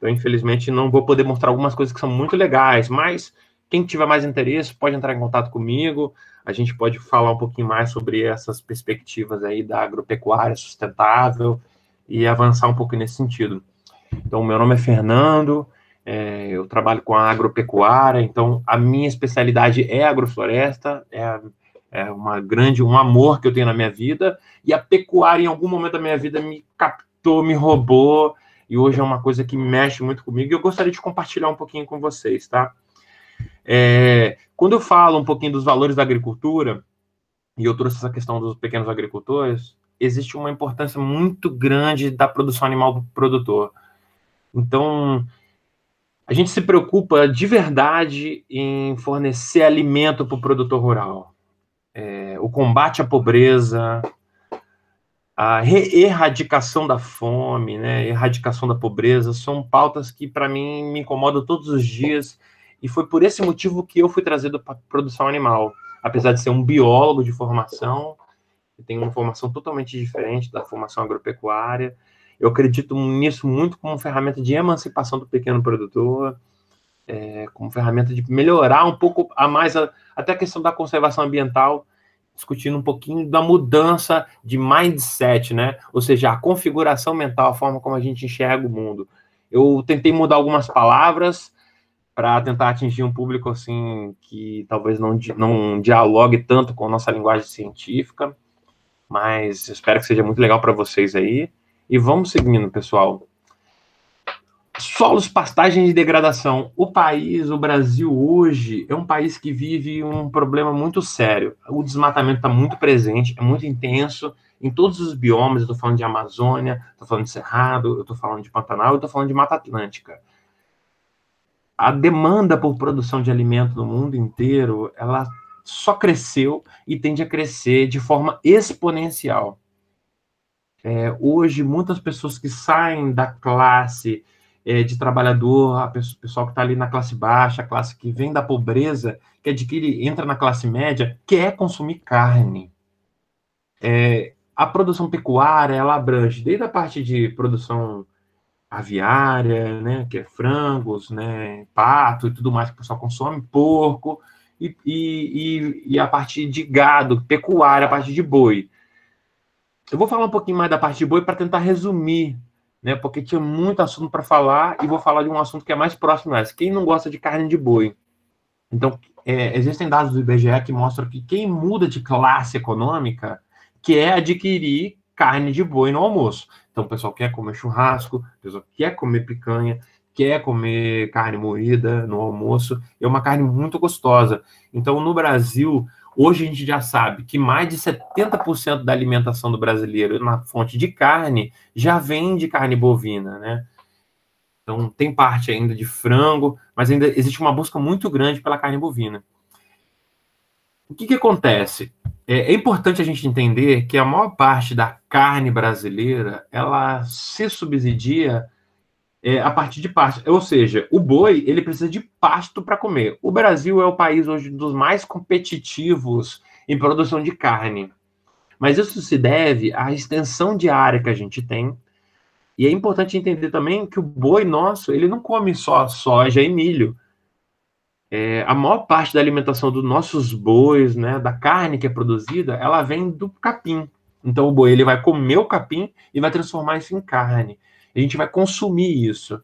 Eu, infelizmente, não vou poder mostrar algumas coisas que são muito legais, mas quem tiver mais interesse pode entrar em contato comigo, a gente pode falar um pouquinho mais sobre essas perspectivas aí da agropecuária sustentável e avançar um pouco nesse sentido. Então, meu nome é Fernando, eu trabalho com a agropecuária, então a minha especialidade é agrofloresta, um amor que eu tenho na minha vida, e a pecuária em algum momento da minha vida me captou, me roubou, e hoje é uma coisa que mexe muito comigo, e eu gostaria de compartilhar um pouquinho com vocês, tá? Quando eu falo um pouquinho dos valores da agricultura, e eu trouxe essa questão dos pequenos agricultores, existe uma importância muito grande da produção animal para o produtor. Então, a gente se preocupa de verdade em fornecer alimento para o produtor rural. O combate à pobreza, a erradicação da fome, né, erradicação da pobreza, são pautas que, para mim, me incomodam todos os dias, e foi por esse motivo que eu fui trazido para a produção animal. Apesar de ser um biólogo de formação, eu tenho uma formação totalmente diferente da formação agropecuária, eu acredito nisso muito como ferramenta de emancipação do pequeno produtor, como ferramenta de melhorar um pouco a mais, até a questão da conservação ambiental, discutindo um pouquinho da mudança de mindset, né? Ou seja, a configuração mental, a forma como a gente enxerga o mundo. Eu tentei mudar algumas palavras para tentar atingir um público assim que talvez não dialogue tanto com a nossa linguagem científica, mas espero que seja muito legal para vocês aí. E vamos seguindo, pessoal. Solos, pastagens e degradação. O Brasil hoje, é um país que vive um problema muito sério. O desmatamento está muito presente, é muito intenso em todos os biomas. Eu estou falando de Amazônia, estou falando de Cerrado, eu estou falando de Pantanal, eu estou falando de Mata Atlântica. A demanda por produção de alimento no mundo inteiro, ela só cresceu e tende a crescer de forma exponencial. Hoje, muitas pessoas que saem da classe de trabalhador, o pessoal que está ali na classe baixa, a classe que vem da pobreza, que entra na classe média, quer consumir carne. A produção pecuária, ela abrange desde a parte de produção aviária, né, que é frangos, né, pato e tudo mais que o pessoal consome, porco, e a parte de gado, pecuária, a parte de boi. Eu vou falar um pouquinho mais da parte de boi para tentar resumir, né, porque tinha muito assunto para falar, e vou falar de um assunto que é mais próximo a esse. Quem não gosta de carne de boi? Então, existem dados do IBGE que mostram que quem muda de classe econômica quer adquirir carne de boi no almoço. Então, o pessoal quer comer churrasco, o pessoal quer comer picanha, quer comer carne moída no almoço. É uma carne muito gostosa. Então, no Brasil, hoje a gente já sabe que mais de 70% da alimentação do brasileiro na fonte de carne já vem de carne bovina, né? Então, tem parte ainda de frango, mas ainda existe uma busca muito grande pela carne bovina. O que acontece? É importante a gente entender que a maior parte da carne brasileira, ela se subsidia a partir de pasto. Ou seja, o boi, ele precisa de pasto para comer. O Brasil é o país hoje dos mais competitivos em produção de carne. Mas isso se deve à extensão de área que a gente tem. E é importante entender também que o boi nosso, ele não come só soja e milho. A maior parte da alimentação dos nossos bois, né, da carne que é produzida, ela vem do capim. Então o boi ele vai comer o capim e vai transformar isso em carne. A gente vai consumir isso.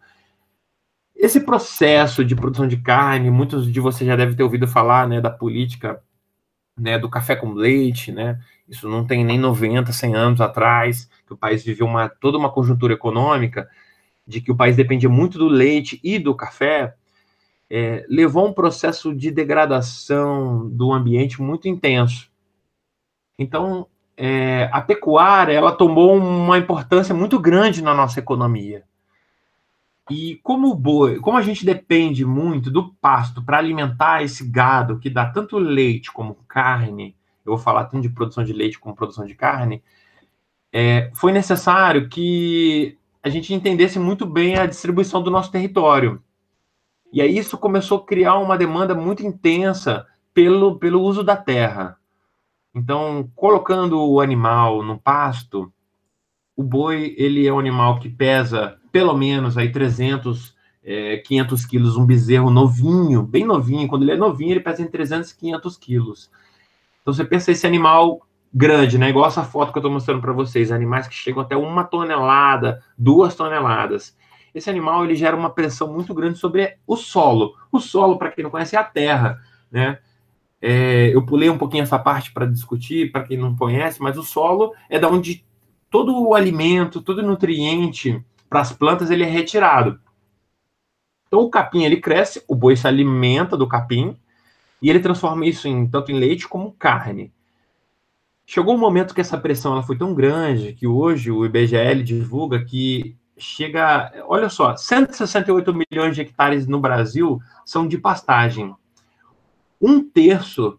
Esse processo de produção de carne, muitos de vocês já devem ter ouvido falar, né, da política, né, do café com leite, né? Isso não tem nem 90, 100 anos atrás, que o país viveu toda uma conjuntura econômica de que o país dependia muito do leite e do café, levou a um processo de degradação do ambiente muito intenso. Então, a pecuária, ela tomou uma importância muito grande na nossa economia. E como a gente depende muito do pasto para alimentar esse gado que dá tanto leite como carne, eu vou falar tanto de produção de leite como produção de carne, foi necessário que a gente entendesse muito bem a distribuição do nosso território. E aí isso começou a criar uma demanda muito intensa pelo uso da terra. Então, colocando o animal no pasto, o boi, ele é um animal que pesa pelo menos aí 300, 500 quilos, um bezerro novinho, bem novinho. Quando ele é novinho, ele pesa entre 300 e 500 quilos. Então, você pensa esse animal grande, né? Igual essa foto que eu estou mostrando para vocês, animais que chegam até 1 tonelada, 2 toneladas. Esse animal, ele gera uma pressão muito grande sobre o solo. O solo, para quem não conhece, é a terra, né? Eu pulei um pouquinho essa parte para discutir, para quem não conhece, mas o solo é da onde todo o alimento, todo o nutriente para as plantas, ele é retirado. Então, o capim, ele cresce, o boi se alimenta do capim, e ele transforma isso tanto em leite como carne. Chegou um momento que essa pressão ela foi tão grande que hoje o IBGE divulga que chega, olha só, 168 milhões de hectares no Brasil são de pastagem. 1/3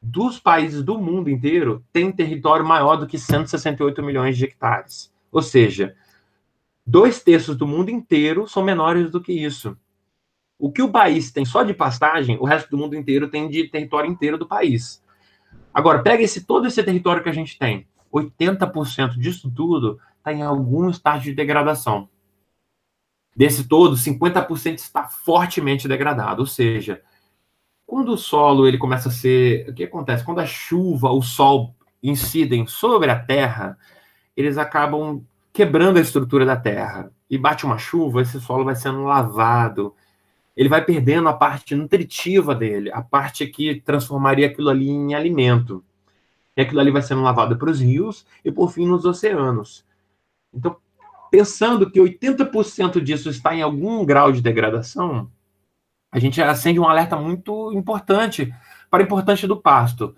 dos países do mundo inteiro tem território maior do que 168 milhões de hectares. Ou seja, 2/3 do mundo inteiro são menores do que isso. O que o país tem só de pastagem, o resto do mundo inteiro tem de território inteiro do país. Agora, pega todo esse território que a gente tem. 80% disso tudo está em algum estágio de degradação. Desse todo, 50% está fortemente degradado. Ou seja, quando o solo ele começa a ser... O que acontece? Quando a chuva, o sol incidem sobre a terra, eles acabam quebrando a estrutura da terra. E bate uma chuva, esse solo vai sendo lavado. Ele vai perdendo a parte nutritiva dele, a parte que transformaria aquilo ali em alimento. E aquilo ali vai sendo lavado para os rios e, por fim, nos oceanos. Então, pensando que 80% disso está em algum grau de degradação, a gente acende um alerta muito importante para a importância do pasto.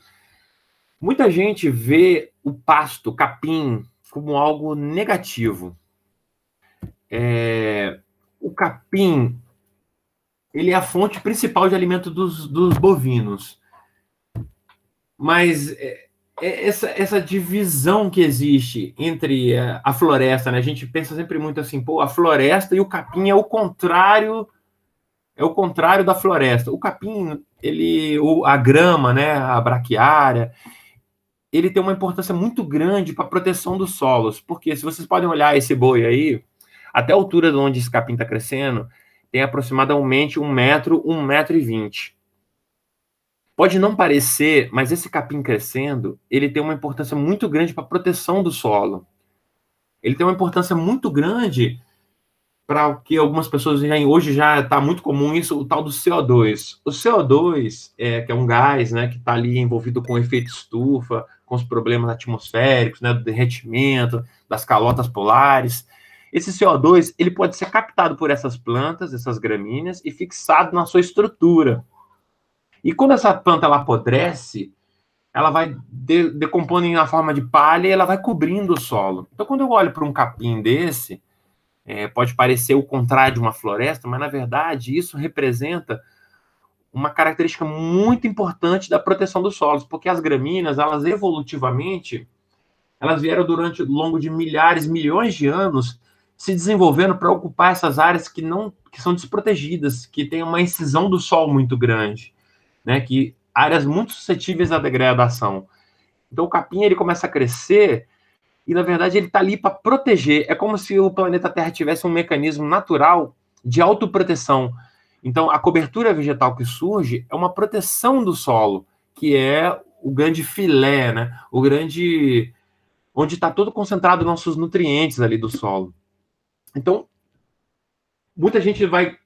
Muita gente vê o pasto, o capim, como algo negativo. O capim, ele é a fonte principal de alimento dos bovinos. Mas essa divisão que existe entre a floresta, né? A gente pensa sempre muito assim, pô, a floresta e o capim é o contrário da floresta. O capim, a grama, né, a braquiária, ele tem uma importância muito grande para a proteção dos solos, porque se vocês podem olhar esse boi aí, até a altura de onde esse capim está crescendo, tem aproximadamente 1 metro, 1,20 m. Pode não parecer, mas esse capim crescendo, ele tem uma importância muito grande para a proteção do solo. Ele tem uma importância muito grande para o que algumas pessoas hoje já está muito comum isso, o tal do CO2. O CO2, que é um gás, né, que está ali envolvido com o efeito estufa, com os problemas atmosféricos, né, do derretimento, das calotas polares. Esse CO2 ele pode ser captado por essas plantas, essas gramíneas, e fixado na sua estrutura. E quando essa planta ela apodrece, ela vai decompondo na forma de palha e ela vai cobrindo o solo. Então, quando eu olho para um capim desse, pode parecer o contrário de uma floresta, mas, na verdade, isso representa uma característica muito importante da proteção dos solos, porque as gramíneas, elas evolutivamente, elas vieram durante o longo de milhares, milhões de anos, se desenvolvendo para ocupar essas áreas que são desprotegidas, que têm uma incisão do solo muito grande, né, que áreas muito suscetíveis à degradação. Então, o capim ele começa a crescer e, na verdade, ele está ali para proteger. É como se o planeta Terra tivesse um mecanismo natural de autoproteção. Então, a cobertura vegetal que surge é uma proteção do solo, que é o grande filé, né? O grande... onde está todo concentrado nossos nutrientes ali do solo. Então, muita gente vai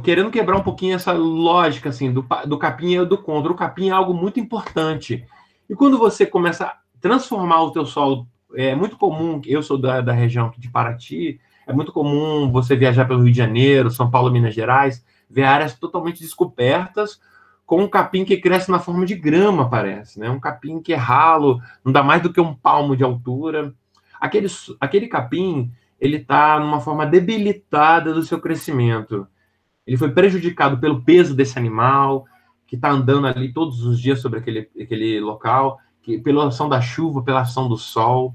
querendo quebrar um pouquinho essa lógica assim, do capim e do contra. O capim é algo muito importante. E quando você começa a transformar o teu solo, é muito comum, eu sou da região aqui de Paraty, é muito comum você viajar pelo Rio de Janeiro, São Paulo, Minas Gerais, ver áreas totalmente descobertas, com um capim que cresce na forma de grama, parece, né? Um capim que é ralo, não dá mais do que 1 palmo de altura. Aquele capim, ele está numa forma debilitada do seu crescimento. Ele foi prejudicado pelo peso desse animal, que está andando ali todos os dias sobre aquele local, pela ação da chuva, pela ação do sol.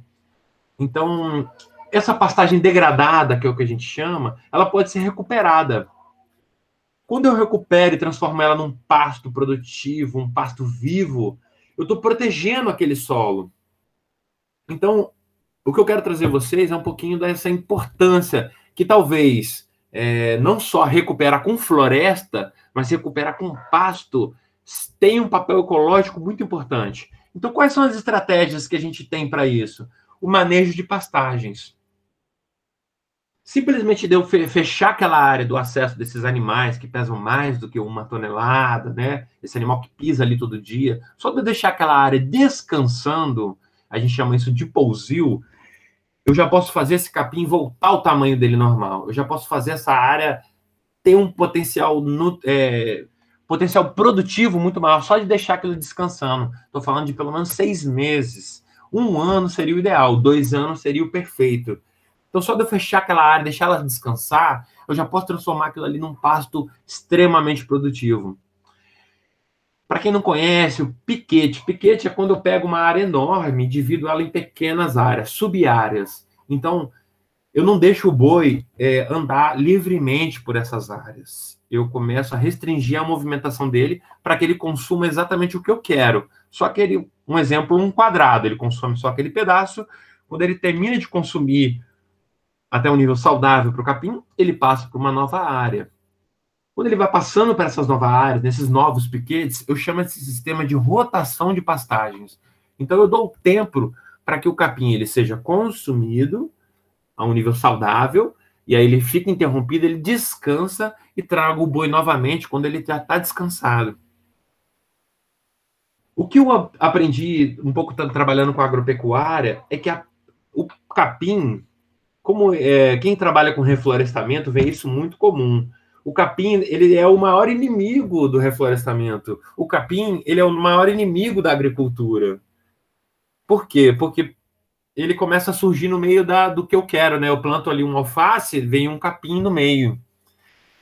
Então, essa pastagem degradada, que é o que a gente chama, ela pode ser recuperada. Quando eu recupero e transformo ela num pasto produtivo, um pasto vivo, eu estou protegendo aquele solo. Então, o que eu quero trazer a vocês é um pouquinho dessa importância que talvez não só recuperar com floresta, mas recuperar com pasto tem um papel ecológico muito importante. Então, quais são as estratégias que a gente tem para isso? O manejo de pastagens. Simplesmente de eu fechar aquela área do acesso desses animais que pesam mais do que 1 tonelada, né? Esse animal que pisa ali todo dia, só de eu deixar aquela área descansando, a gente chama isso de pousio, eu já posso fazer esse capim voltar ao tamanho dele normal. Eu já posso fazer essa área ter um potencial produtivo muito maior, só de deixar aquilo descansando. Estou falando de pelo menos 6 meses. 1 ano seria o ideal, 2 anos seria o perfeito. Então, só de eu fechar aquela área, deixar ela descansar, eu já posso transformar aquilo ali num pasto extremamente produtivo. Para quem não conhece, o piquete. Piquete é quando eu pego uma área enorme e divido ela em pequenas áreas, sub-áreas. Então, eu não deixo o boi andar livremente por essas áreas. Eu começo a restringir a movimentação dele para que ele consuma exatamente o que eu quero. Só que um exemplo, um quadrado, ele consome só aquele pedaço. Quando ele termina de consumir até um nível saudável para o capim, ele passa para uma nova área. Quando ele vai passando para essas novas áreas, nesses novos piquetes, eu chamo esse sistema de rotação de pastagens. Então, eu dou tempo para que o capim ele seja consumido a um nível saudável, e aí ele fica interrompido, ele descansa e traga o boi novamente quando ele já está descansado. O que eu aprendi um pouco trabalhando com a agropecuária é que o capim, como quem trabalha com reflorestamento, vê isso muito comum. O capim, ele é o maior inimigo do reflorestamento. O capim, ele é o maior inimigo da agricultura. Por quê? Porque ele começa a surgir no meio do que eu quero, né? Eu planto ali um alface, vem um capim no meio.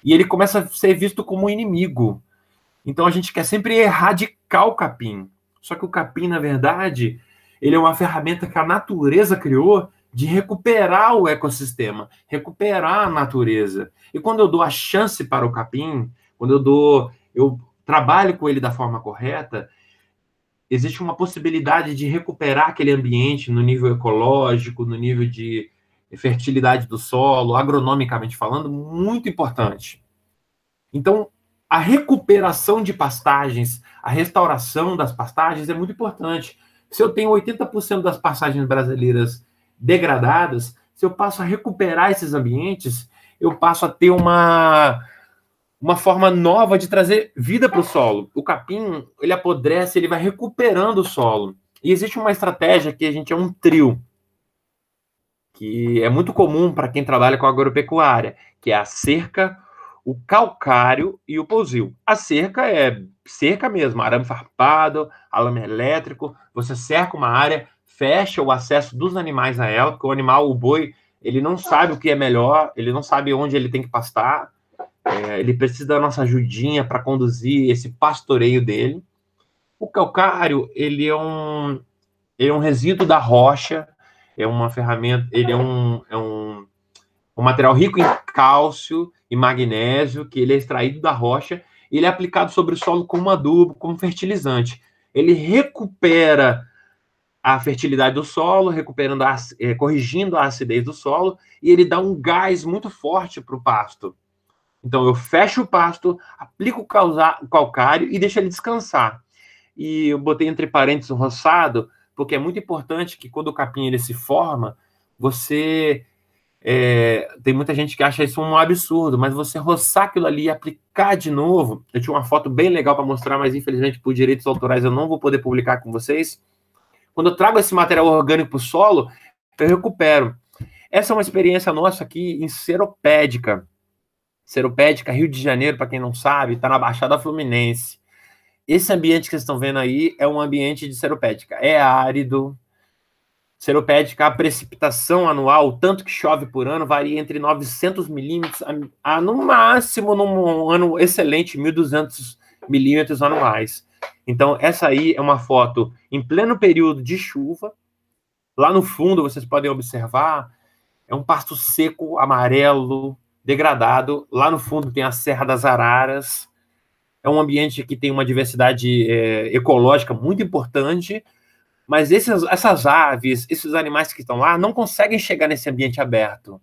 E ele começa a ser visto como um inimigo. Então, a gente quer sempre erradicar o capim. Só que o capim, na verdade, ele é uma ferramenta que a natureza criou de recuperar o ecossistema, recuperar a natureza. E quando eu dou a chance para o capim, quando eu trabalho com ele da forma correta, existe uma possibilidade de recuperar aquele ambiente no nível ecológico, no nível de fertilidade do solo, agronomicamente falando, muito importante. Então, a recuperação de pastagens, a restauração das pastagens é muito importante. Se eu tenho 80% das pastagens brasileiras degradadas, se eu passo a recuperar esses ambientes, eu passo a ter uma forma nova de trazer vida para o solo. O capim, ele apodrece, ele vai recuperando o solo. E existe uma estratégia que a gente é um trio, que é muito comum para quem trabalha com agropecuária, que é a cerca, o calcário e o pousio. A cerca é cerca mesmo, arame farpado, arame elétrico, você cerca uma área, fecha o acesso dos animais a ela, porque o animal, o boi, ele não sabe o que é melhor, ele não sabe onde ele tem que pastar, ele precisa da nossa ajudinha para conduzir esse pastoreio dele. O calcário, ele é um resíduo da rocha, é uma ferramenta, ele é um material rico em cálcio e magnésio, que ele é extraído da rocha, e ele é aplicado sobre o solo como adubo, como fertilizante. Ele recupera a fertilidade do solo, corrigindo a acidez do solo, e ele dá um gás muito forte para o pasto. Então, eu fecho o pasto, aplico o calcário e deixo ele descansar. E eu botei entre parênteses o roçado, porque é muito importante que quando o capim ele se forma, você... tem muita gente que acha isso um absurdo, mas você roçar aquilo ali e aplicar de novo... Eu tinha uma foto bem legal para mostrar, mas infelizmente por direitos autorais eu não vou poder publicar com vocês. Quando eu trago esse material orgânico para o solo, eu recupero. Essa é uma experiência nossa aqui em Seropédica. Seropédica, Rio de Janeiro, para quem não sabe, está na Baixada Fluminense. Esse ambiente que vocês estão vendo aí é um ambiente de Seropédica. É árido. Seropédica, a precipitação anual, o tanto que chove por ano, varia entre 900 milímetros a no máximo, num ano excelente, 1.200 milímetros anuais. Então, essa aí é uma foto em pleno período de chuva. Lá no fundo, vocês podem observar, é um pasto seco, amarelo, degradado. Lá no fundo tem a Serra das Araras. É um ambiente que tem uma diversidade ecológica muito importante, mas essas aves, esses animais que estão lá, não conseguem chegar nesse ambiente aberto,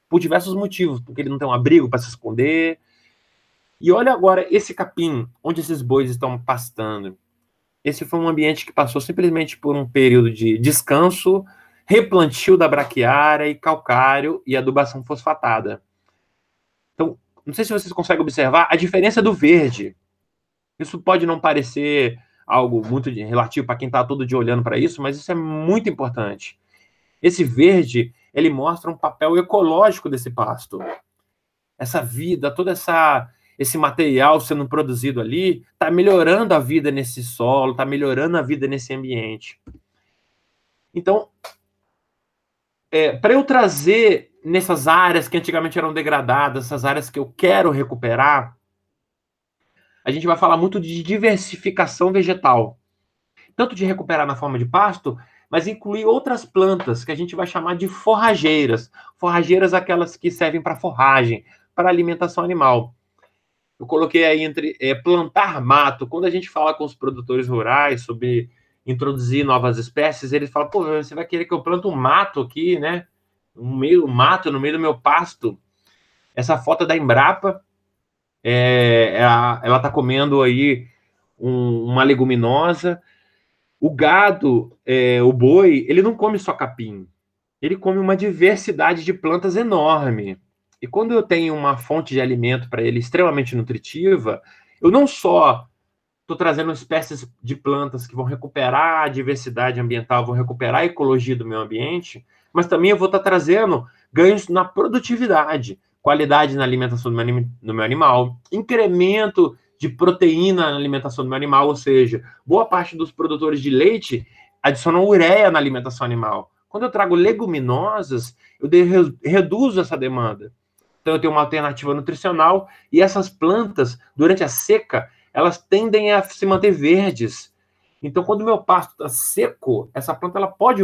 por diversos motivos, porque ele não tem um abrigo para se esconder. E olha agora esse capim, onde esses bois estão pastando. Esse foi um ambiente que passou simplesmente por um período de descanso, replantio da braquiária e calcário e adubação fosfatada. Então, não sei se vocês conseguem observar a diferença do verde. Isso pode não parecer algo muito relativo para quem está todo dia olhando para isso, mas isso é muito importante. Esse verde, ele mostra um papel ecológico desse pasto. Essa vida, todo esse material sendo produzido ali, está melhorando a vida nesse solo, está melhorando a vida nesse ambiente. Então, para eu trazer nessas áreas que antigamente eram degradadas, essas áreas que eu quero recuperar, a gente vai falar muito de diversificação vegetal. Tanto de recuperar na forma de pasto, mas incluir outras plantas que a gente vai chamar de forrageiras. Forrageiras aquelas que servem para forragem, para alimentação animal. Eu coloquei aí entre plantar mato. Quando a gente fala com os produtores rurais sobre introduzir novas espécies, eles falam, pô, você vai querer que eu plante um mato aqui, né? Mato no meio do meu pasto. Essa foto da Embrapa, ela está comendo aí uma leguminosa. O gado, o boi, ele não come só capim. Ele come uma diversidade de plantas enorme. E quando eu tenho uma fonte de alimento para ele extremamente nutritiva, eu não só estou trazendo espécies de plantas que vão recuperar a diversidade ambiental, vão recuperar a ecologia do meio ambiente, mas também eu vou estar trazendo ganhos na produtividade, qualidade na alimentação do meu animal, incremento de proteína na alimentação do meu animal, ou seja, boa parte dos produtores de leite adicionam ureia na alimentação animal. Quando eu trago leguminosas, eu reduzo essa demanda. Então, eu tenho uma alternativa nutricional e essas plantas, durante a seca, elas tendem a se manter verdes. Então, quando o meu pasto está seco, essa planta ela pode...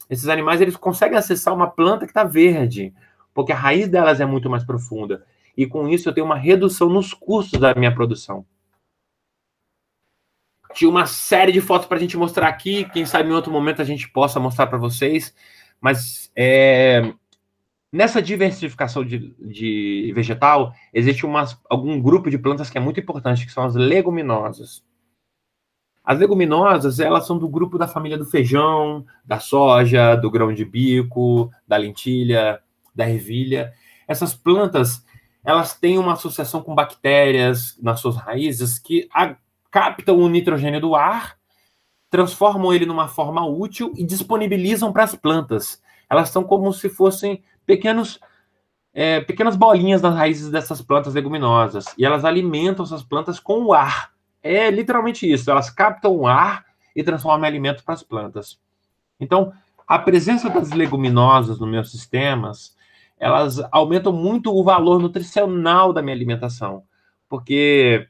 esses animais eles conseguem acessar uma planta que está verde, porque a raiz delas é muito mais profunda. E com isso eu tenho uma redução nos custos da minha produção. Tinha uma série de fotos para a gente mostrar aqui. Quem sabe em outro momento a gente possa mostrar para vocês. Mas nessa diversificação de vegetal, existe algum grupo de plantas que é muito importante, que são as leguminosas. As leguminosas, elas são do grupo da família do feijão, da soja, do grão de bico, da lentilha, da ervilha. Essas plantas, elas têm uma associação com bactérias nas suas raízes que captam o nitrogênio do ar, transformam ele numa forma útil e disponibilizam para as plantas. Elas são como se fossem pequenas bolinhas nas raízes dessas plantas leguminosas. E elas alimentam essas plantas com o ar. É literalmente isso. Elas captam o ar e transformam em alimento para as plantas. Então, a presença das leguminosas nos meus sistemas, elas aumentam muito o valor nutricional da minha alimentação. Porque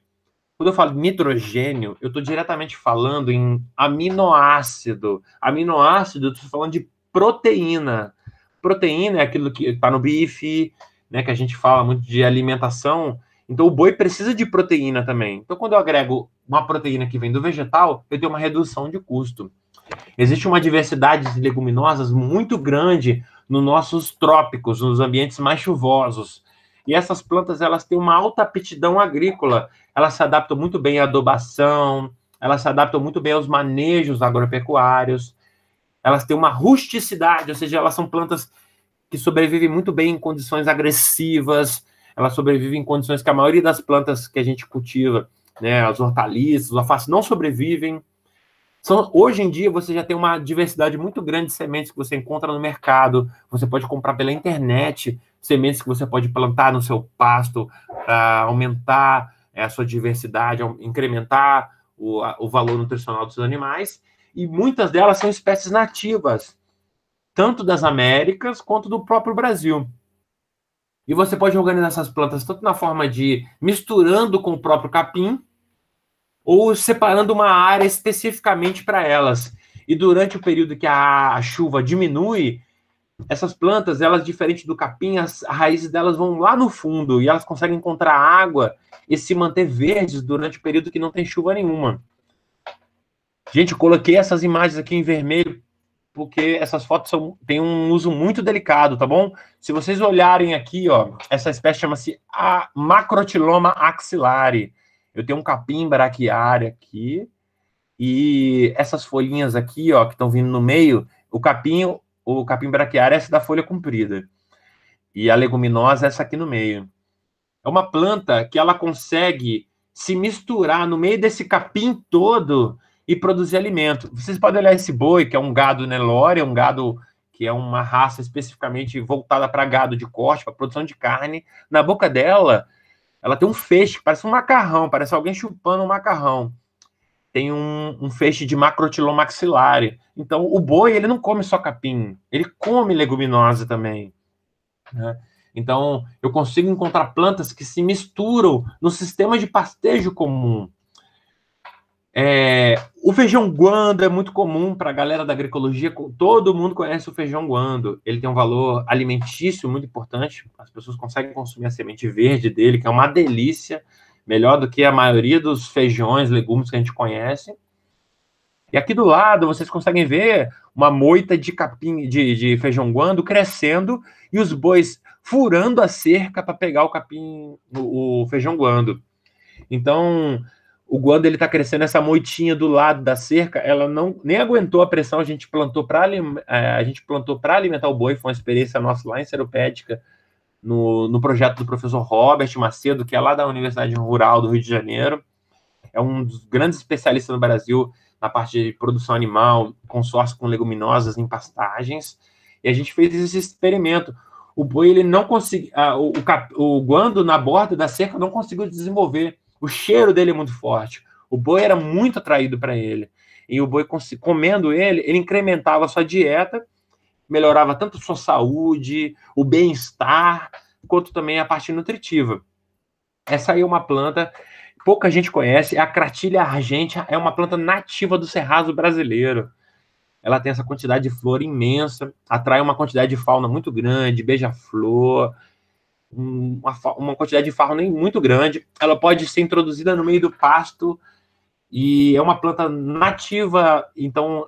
quando eu falo nitrogênio, eu estou diretamente falando em aminoácido. Aminoácido, eu estou falando de proteína. Proteína é aquilo que está no bife, né, que a gente fala muito de alimentação. Então, o boi precisa de proteína também. Então, quando eu agrego uma proteína que vem do vegetal, eu tenho uma redução de custo. Existe uma diversidade de leguminosas muito grande nos nossos trópicos, nos ambientes mais chuvosos. E essas plantas, elas têm uma alta aptidão agrícola. Elas se adaptam muito bem à adubação, elas se adaptam muito bem aos manejos agropecuários. Elas têm uma rusticidade, ou seja, elas são plantas que sobrevivem muito bem em condições agressivas, elas sobrevivem em condições que a maioria das plantas que a gente cultiva, né, as hortaliças, os alfaces, não sobrevivem. Hoje em dia, você já tem uma diversidade muito grande de sementes que você encontra no mercado. Você pode comprar pela internet sementes que você pode plantar no seu pasto para aumentar a sua diversidade, incrementar o valor nutricional dos seus animais. E muitas delas são espécies nativas, tanto das Américas quanto do próprio Brasil. E você pode organizar essas plantas tanto na forma de misturando com o próprio capim, ou separando uma área especificamente para elas. E durante o período que a chuva diminui, essas plantas, elas, diferente do capim, as raízes delas vão lá no fundo e elas conseguem encontrar água e se manter verdes durante o período que não tem chuva nenhuma. Gente, eu coloquei essas imagens aqui em vermelho porque essas fotos têm um uso muito delicado, tá bom? Se vocês olharem aqui, ó, essa espécie chama-se a Macrotiloma axillare. Eu tenho um capim braquiário aqui, e essas folhinhas aqui, ó, que estão vindo no meio, o capim braquiário é essa da folha comprida. E a leguminosa é essa aqui no meio. É uma planta que ela consegue se misturar no meio desse capim todo e produzir alimento. Vocês podem olhar esse boi, que é um gado Nelore, um gado que é uma raça especificamente voltada para gado de corte, para produção de carne. Na boca dela, ela tem um feixe, parece um macarrão, parece alguém chupando um macarrão. Tem um feixe de Macrotiloma axillare. Então, o boi, ele não come só capim, ele come leguminosa também, né? Então, eu consigo encontrar plantas que se misturam no sistema de pastejo comum. O feijão guando é muito comum para a galera da agroecologia, todo mundo conhece o feijão guando. Ele tem um valor alimentício muito importante, as pessoas conseguem consumir a semente verde dele, que é uma delícia, melhor do que a maioria dos feijões, legumes que a gente conhece. E aqui do lado vocês conseguem ver uma moita de capim, de feijão guando crescendo e os bois furando a cerca para pegar o capim, o feijão guando. Então, o guando ele está crescendo, essa moitinha do lado da cerca, ela nem aguentou a pressão, a gente plantou para alimentar o boi, foi uma experiência nossa lá em Seropédica, no projeto do professor Robert Macedo, que é lá da Universidade Rural do Rio de Janeiro. É um dos grandes especialistas no Brasil na parte de produção animal, consórcio com leguminosas em pastagens, e a gente fez esse experimento. O boi, ele não conseguiu, o guando na borda da cerca não conseguiu desenvolver. O cheiro dele é muito forte. O boi era muito atraído para ele. E o boi, comendo ele incrementava a sua dieta, melhorava tanto a sua saúde, o bem-estar, quanto também a parte nutritiva. Essa aí é uma planta, pouca gente conhece, é a Cratilha argentea, é uma planta nativa do Cerrado brasileiro. Ela tem essa quantidade de flor imensa, atrai uma quantidade de fauna muito grande, beija-flor, uma quantidade de fauna muito grande. Ela pode ser introduzida no meio do pasto e é uma planta nativa, então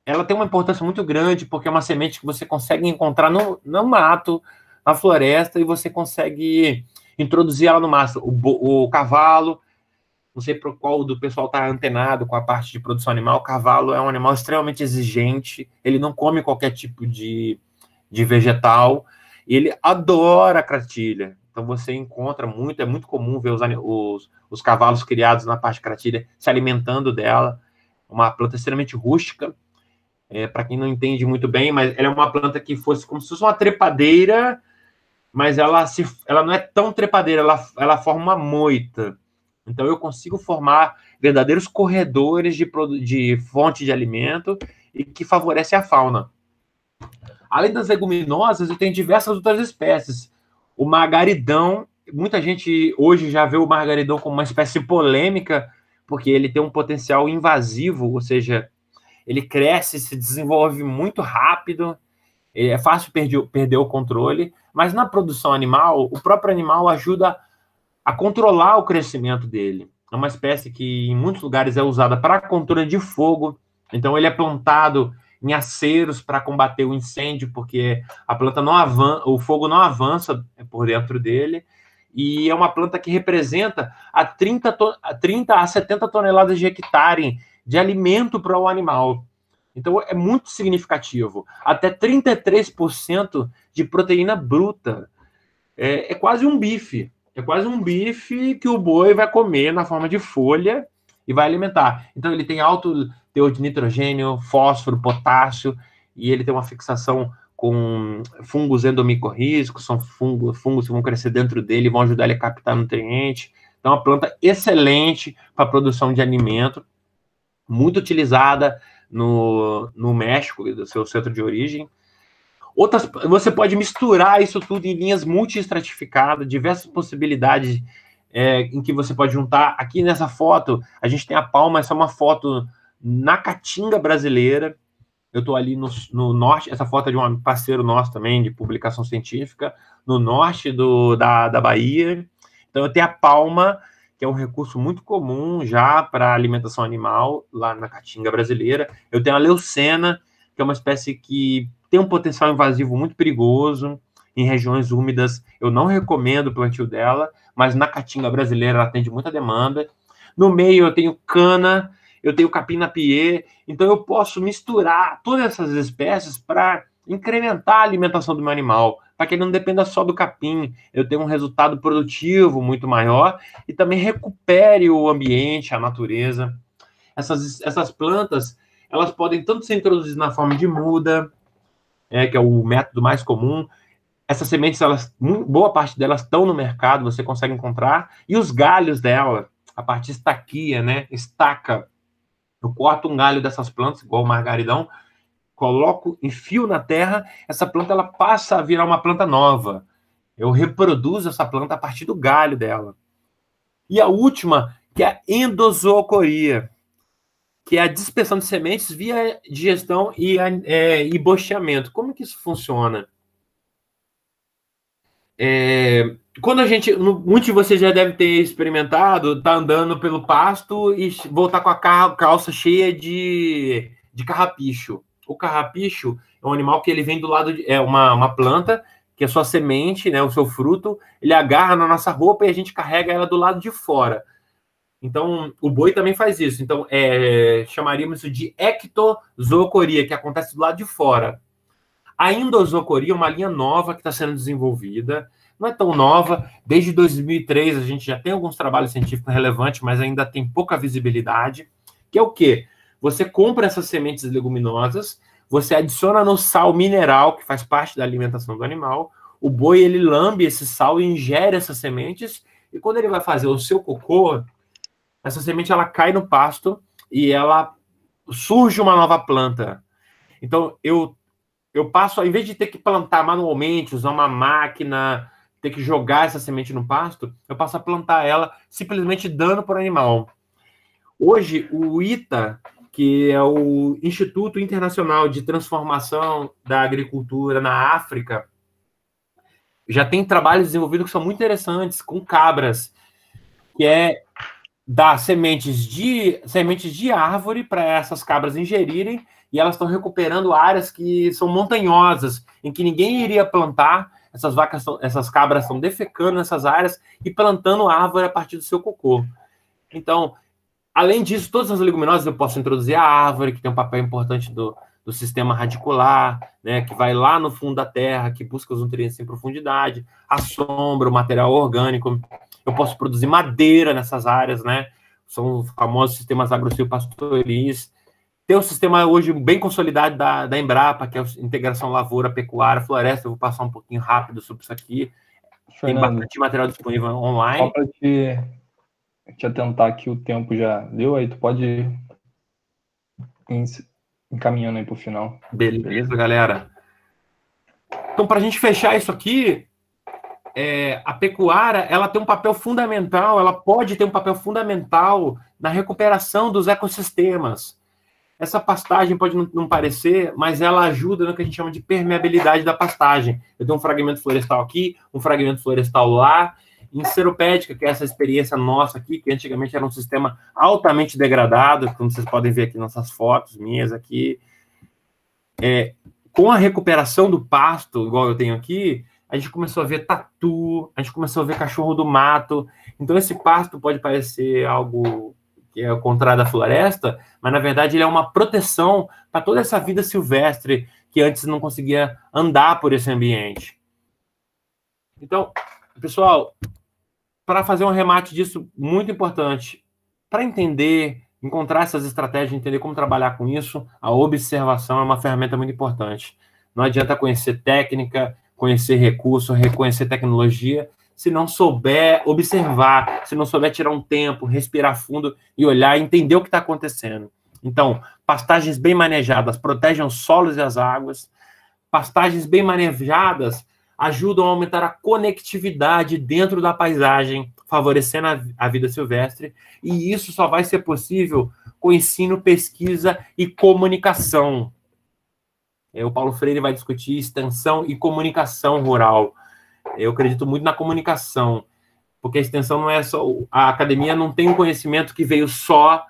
ela tem uma importância muito grande, porque é uma semente que você consegue encontrar no mato, na floresta, e você consegue introduzir ela no mato. O cavalo, não sei por qual do pessoal está antenado com a parte de produção animal, o cavalo é um animal extremamente exigente, ele não come qualquer tipo de vegetal, e ele adora a cratilha. Então você encontra muito, é muito comum ver os cavalos criados na parte de cratilha se alimentando dela. Uma planta extremamente rústica, para quem não entende muito bem, mas ela é uma planta que fosse como se fosse uma trepadeira, mas ela não é tão trepadeira, ela forma uma moita. Então eu consigo formar verdadeiros corredores de fonte de alimento e que favorece a fauna. Além das leguminosas, eu tenho diversas outras espécies. O margaridão, muita gente hoje já vê o margaridão como uma espécie polêmica, porque ele tem um potencial invasivo, ou seja, ele cresce, se desenvolve muito rápido, é fácil perder o controle, mas na produção animal, o próprio animal ajuda a controlar o crescimento dele. É uma espécie que em muitos lugares é usada para controle de fogo, então ele é plantado em aceiros para combater o incêndio, porque a planta não avança, o fogo não avança por dentro dele, e é uma planta que representa a 30 a 70 toneladas de hectare de alimento para o animal. Então é muito significativo. Até 33% de proteína bruta. É quase um bife. É quase um bife que o boi vai comer na forma de folha e vai alimentar. Então ele tem alto teor de nitrogênio, fósforo, potássio, e ele tem uma fixação com fungos endomicorrízicos, são fungos que vão crescer dentro dele e vão ajudar ele a captar nutrientes. Então é uma planta excelente para a produção de alimento, muito utilizada no México, do seu centro de origem. Você pode misturar isso tudo em linhas multi-estratificadas, diversas possibilidades em que você pode juntar. Aqui nessa foto, a gente tem a palma, essa é uma foto na Caatinga brasileira. Eu estou ali no norte, essa foto é de um parceiro nosso também, de publicação científica, no norte da Bahia. Então eu tenho a palma, que é um recurso muito comum já para alimentação animal, lá na Caatinga brasileira. Eu tenho a leucena, que é uma espécie que tem um potencial invasivo muito perigoso em regiões úmidas. Eu não recomendo o plantio dela, mas na Caatinga brasileira ela atende muita demanda. No meio eu tenho cana, eu tenho capim-napier, então eu posso misturar todas essas espécies para incrementar a alimentação do meu animal, para que ele não dependa só do capim, eu tenho um resultado produtivo muito maior e também recupere o ambiente, a natureza. Essas plantas, elas podem tanto ser introduzidas na forma de muda, que é o método mais comum. Essas sementes, boa parte delas estão no mercado, você consegue encontrar, e os galhos dela, a parte estaquia, né, estaca. Eu corto um galho dessas plantas, igual o margaridão, coloco, enfio na terra, essa planta ela passa a virar uma planta nova. Eu reproduzo essa planta a partir do galho dela. E a última, que é a endozoocoria, que é a dispersão de sementes via digestão e bocheamento. Como que isso funciona? Quando a gente, muitos de vocês já devem ter experimentado, tá andando pelo pasto e voltar com a calça cheia de carrapicho. O carrapicho é um animal que ele vem do lado é uma planta que é sua semente, né, o seu fruto, ele agarra na nossa roupa e a gente carrega ela do lado de fora. Então, o boi também faz isso. Então, chamaríamos isso de ectozoocoria, que acontece do lado de fora. A endozoocoria é uma linha nova que está sendo desenvolvida. Não é tão nova. Desde 2003, a gente já tem alguns trabalhos científicos relevantes, mas ainda tem pouca visibilidade. Que é o quê? Você compra essas sementes leguminosas, você adiciona no sal mineral, que faz parte da alimentação do animal. O boi, ele lambe esse sal e ingere essas sementes. E quando ele vai fazer o seu cocô, essa semente ela cai no pasto e ela surge uma nova planta. Então, eu passo, ao invés de ter que plantar manualmente, usar uma máquina, ter que jogar essa semente no pasto, eu passo a plantar ela simplesmente dando para o animal. Hoje, o ITA, que é o Instituto Internacional de Transformação da Agricultura na África, já tem trabalhos desenvolvidos que são muito interessantes com cabras, que é dar sementes de árvore para essas cabras ingerirem, e elas estão recuperando áreas que são montanhosas, em que ninguém iria plantar. Essas cabras estão defecando nessas áreas e plantando árvore a partir do seu cocô. Então, além disso, todas as leguminosas eu posso introduzir a árvore, que tem um papel importante do sistema radicular, né, que vai lá no fundo da terra, que busca os nutrientes em profundidade, a sombra, o material orgânico. Eu posso produzir madeira nessas áreas, né? São os famosos sistemas agro-silvopastoris. Tem um sistema hoje bem consolidado da Embrapa, que é a integração lavoura-pecuária-floresta. Eu vou passar um pouquinho rápido sobre isso aqui. Fernando, tem bastante material disponível online. Só para te atentar que o tempo já deu, aí tu pode ir encaminhando aí para o final. Beleza, galera? Então, para a gente fechar isso aqui, a pecuária, ela tem um papel fundamental, ela pode ter um papel fundamental na recuperação dos ecossistemas. Essa pastagem pode não parecer, mas ela ajuda no que a gente chama de permeabilidade da pastagem. Eu tenho um fragmento florestal aqui, um fragmento florestal lá. Em seropédica, que é essa experiência nossa aqui, que antigamente era um sistema altamente degradado, como vocês podem ver aqui nessas fotos minhas aqui. Com a recuperação do pasto, igual eu tenho aqui, a gente começou a ver tatu, a gente começou a ver cachorro do mato. Então, esse pasto pode parecer algo que é o contrário da floresta, mas, na verdade, ele é uma proteção para toda essa vida silvestre que antes não conseguia andar por esse ambiente. Então, pessoal, para fazer um remate disso, muito importante, para entender, encontrar essas estratégias, entender como trabalhar com isso, a observação é uma ferramenta muito importante. Não adianta conhecer técnica, conhecer recurso, reconhecer tecnologia, se não souber observar, se não souber tirar um tempo, respirar fundo e olhar e entender o que está acontecendo. Então, pastagens bem manejadas protegem os solos e as águas. Pastagens bem manejadas ajudam a aumentar a conectividade dentro da paisagem, favorecendo a vida silvestre. E isso só vai ser possível com ensino, pesquisa e comunicação. O Paulo Freire vai discutir extensão e comunicação rural. Eu acredito muito na comunicação, porque a extensão não é só... A academia não tem um conhecimento que veio só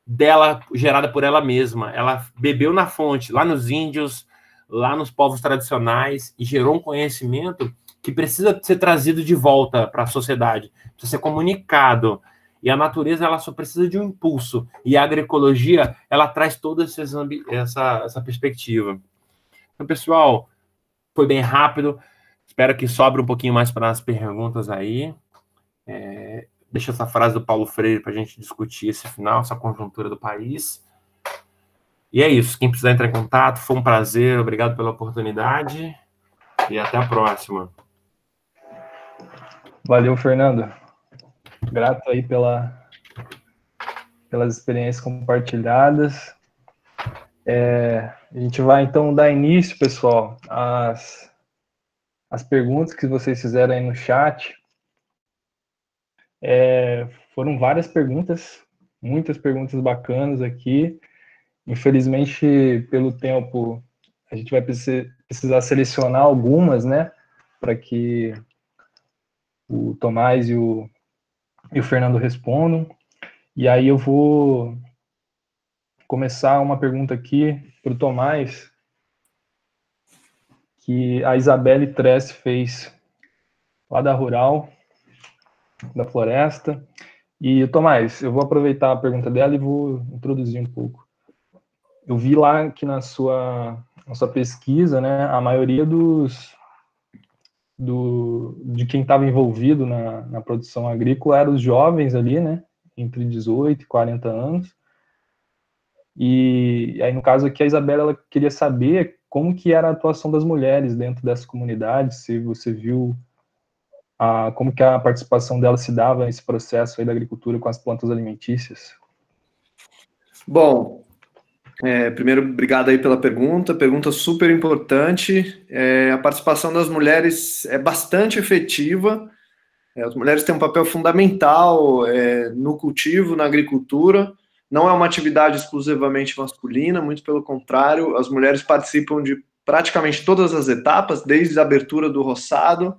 dela, gerada por ela mesma. Ela bebeu na fonte, lá nos índios, lá nos povos tradicionais, e gerou um conhecimento que precisa ser trazido de volta para a sociedade, precisa ser comunicado. E a natureza, ela só precisa de um impulso. E a agroecologia, ela traz toda essa perspectiva. Então, pessoal, foi bem rápido. Espero que sobre um pouquinho mais para as perguntas aí. Deixa essa frase do Paulo Freire para a gente discutir esse final, essa conjuntura do país. E é isso. Quem precisar entrar em contato, foi um prazer. Obrigado pela oportunidade. E até a próxima. Valeu, Fernando. Grato aí pelas experiências compartilhadas. A gente vai, então, dar início, pessoal, às perguntas que vocês fizeram aí no chat. Foram várias perguntas, muitas perguntas bacanas aqui. Infelizmente, pelo tempo, a gente vai precisar selecionar algumas, né, para que o Tomás e o Fernando respondam. E aí eu vou começar uma pergunta aqui para o Tomás, que a Isabelle Tress fez lá da Rural, da Floresta. E, Tomás, eu vou aproveitar a pergunta dela e vou introduzir um pouco. Eu vi lá que na sua pesquisa, né, a maioria de quem estava envolvido na produção agrícola eram os jovens ali, né, entre 18 e 40 anos. E aí, no caso aqui, a Isabela, ela queria saber como que era a atuação das mulheres dentro dessa comunidade, se você viu como que a participação dela se dava nesse processo aí da agricultura com as plantas alimentícias. Bom, Primeiro, obrigado aí pela pergunta super importante. A participação das mulheres é bastante efetiva. As mulheres têm um papel fundamental no cultivo, na agricultura. Não é uma atividade exclusivamente masculina, muito pelo contrário, as mulheres participam de praticamente todas as etapas, desde a abertura do roçado,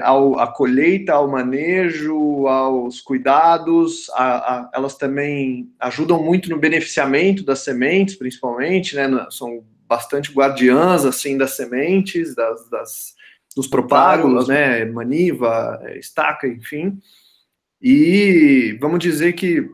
à colheita, ao manejo, aos cuidados. Elas também ajudam muito no beneficiamento das sementes, principalmente, né? São bastante guardiãs assim das sementes, dos propágulos, né? Maniva, estaca, enfim. E vamos dizer que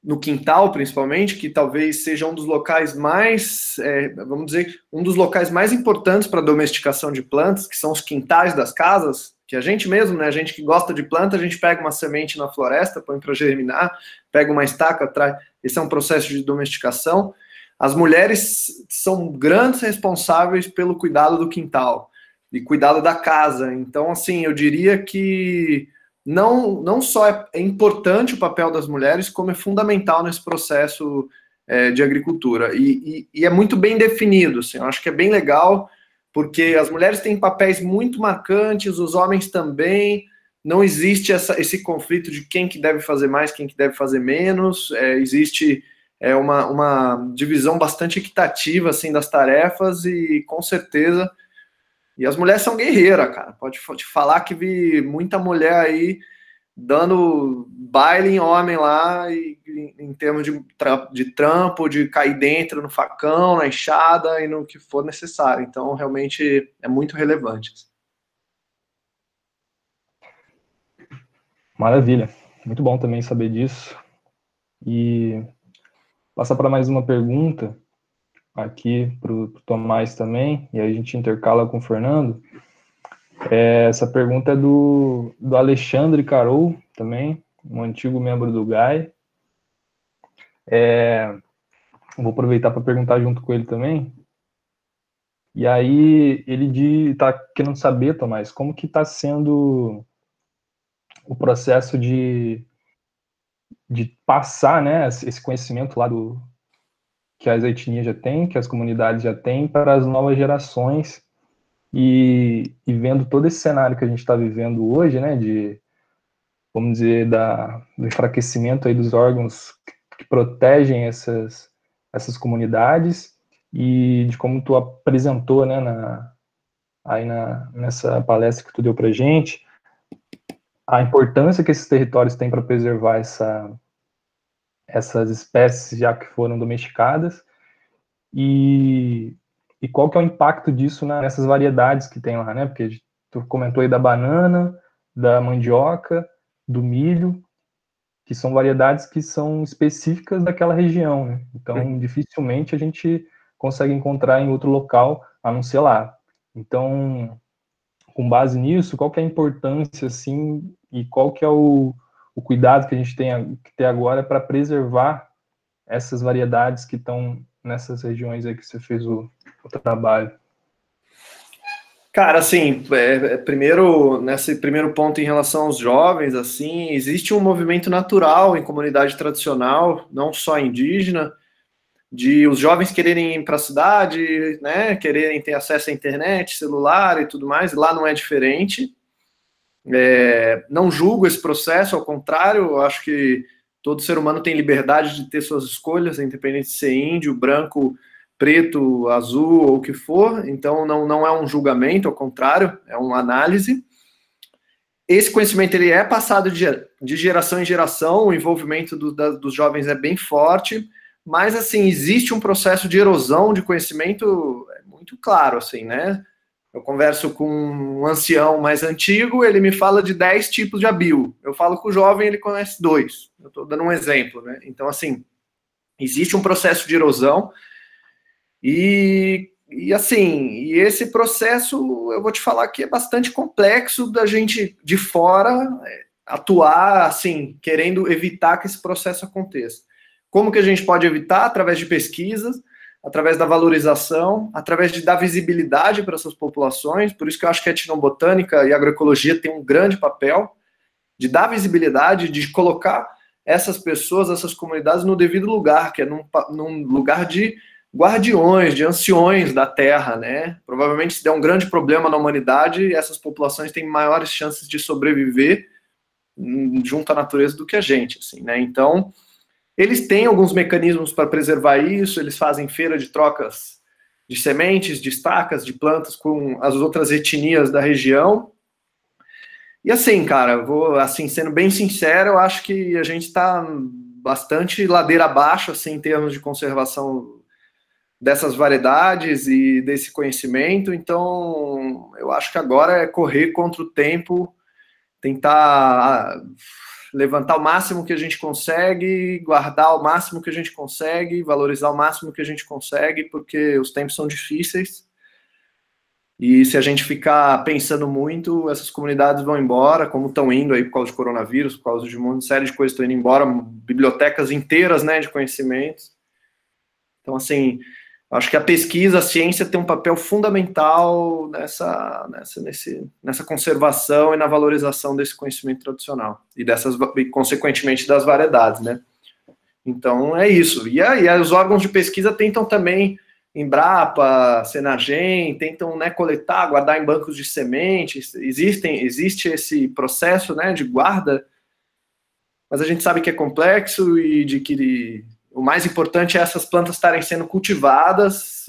no quintal, principalmente, que talvez seja um dos locais mais, vamos dizer, um dos locais mais importantes para a domesticação de plantas, que são os quintais das casas, que a gente mesmo, né, a gente que gosta de planta, a gente pega uma semente na floresta, põe para germinar, pega uma estaca, traz. Esse é um processo de domesticação. As mulheres são grandes responsáveis pelo cuidado do quintal e cuidado da casa. Então, assim, eu diria que não só é importante o papel das mulheres, como é fundamental nesse processo de agricultura. E é muito bem definido, assim, eu acho que é bem legal, porque as mulheres têm papéis muito marcantes, os homens também, não existe esse conflito de quem que deve fazer mais, quem que deve fazer menos, existe uma divisão bastante equitativa assim, das tarefas, e com certeza... E as mulheres são guerreiras, cara. Pode te falar que vi muita mulher aí dando baile em homem lá, em termos de trampo, de cair dentro no facão, na enxada e no que for necessário. Então, realmente, é muito relevante. Maravilha. Muito bom também saber disso. E passar para mais uma pergunta aqui para o Tomás também, e aí a gente intercala com o Fernando. Essa pergunta é do Alexandre Carol, também, um antigo membro do GAI. Vou aproveitar para perguntar junto com ele também. E aí ele está querendo saber, Tomás, como que está sendo o processo de passar, né, esse conhecimento lá que as etnias já têm, que as comunidades já têm, para as novas gerações, e vendo todo esse cenário que a gente está vivendo hoje, né, vamos dizer, do enfraquecimento aí dos órgãos que protegem essas comunidades, e de como tu apresentou, né, nessa palestra que tu deu pra gente, a importância que esses territórios têm para preservar essas espécies já que foram domesticadas, e qual que é o impacto disso nessas variedades que tem lá, né? Porque tu comentou aí da banana, da mandioca, do milho, que são variedades que são específicas daquela região, né? Então, dificilmente a gente consegue encontrar em outro local, a não ser lá. Então, com base nisso, qual que é a importância, assim, e qual que é o cuidado que a gente tem que ter agora para preservar essas variedades que estão nessas regiões aí que você fez o trabalho? Cara, assim, primeiro, nesse primeiro ponto em relação aos jovens, assim, existe um movimento natural em comunidade tradicional, não só indígena, de os jovens quererem ir para a cidade, né, quererem ter acesso à internet, celular e tudo mais, e lá não é diferente. Não julgo esse processo, ao contrário, eu acho que todo ser humano tem liberdade de ter suas escolhas, independente de ser índio, branco, preto, azul ou o que for. Então não é um julgamento, ao contrário, é uma análise. Esse conhecimento ele é passado de geração em geração, o envolvimento dos jovens é bem forte, mas assim, existe um processo de erosão de conhecimento muito claro, assim, né? Eu converso com um ancião mais antigo, ele me fala de 10 tipos de abio. Eu falo com o jovem, ele conhece 2. Eu estou dando um exemplo, né? Então, assim, existe um processo de erosão e esse processo, eu vou te falar que é bastante complexo da gente de fora atuar, assim, querendo evitar que esse processo aconteça. Como que a gente pode evitar? Através de pesquisas, através da valorização, através de dar visibilidade para essas populações. Por isso que eu acho que a etnobotânica e a agroecologia têm um grande papel de dar visibilidade, de colocar essas pessoas, essas comunidades no devido lugar, que é num lugar de guardiões, de anciões da terra, né? Provavelmente, se der um grande problema na humanidade, essas populações têm maiores chances de sobreviver junto à natureza do que a gente, assim, né? Então, eles têm alguns mecanismos para preservar isso, eles fazem feira de trocas de sementes, de estacas, de plantas com as outras etnias da região. E assim, cara, vou, assim, sendo bem sincero, eu acho que a gente está bastante ladeira abaixo, assim, em termos de conservação dessas variedades e desse conhecimento. Então, eu acho que agora é correr contra o tempo, tentar levantar o máximo que a gente consegue, guardar o máximo que a gente consegue, valorizar o máximo que a gente consegue, porque os tempos são difíceis. E se a gente ficar pensando muito, essas comunidades vão embora, como estão indo aí por causa de coronavírus, por causa de uma série de coisas estão indo embora, bibliotecas inteiras, né, de conhecimentos. Então, assim, acho que a pesquisa, a ciência tem um papel fundamental nessa conservação e na valorização desse conhecimento tradicional e consequentemente, das variedades, né? Então, é isso. E aí, os órgãos de pesquisa tentam também, Embrapa, Senagem, tentam, né, coletar, guardar em bancos de sementes. Existe esse processo, né, de guarda, mas a gente sabe que é complexo e de que o mais importante é essas plantas estarem sendo cultivadas,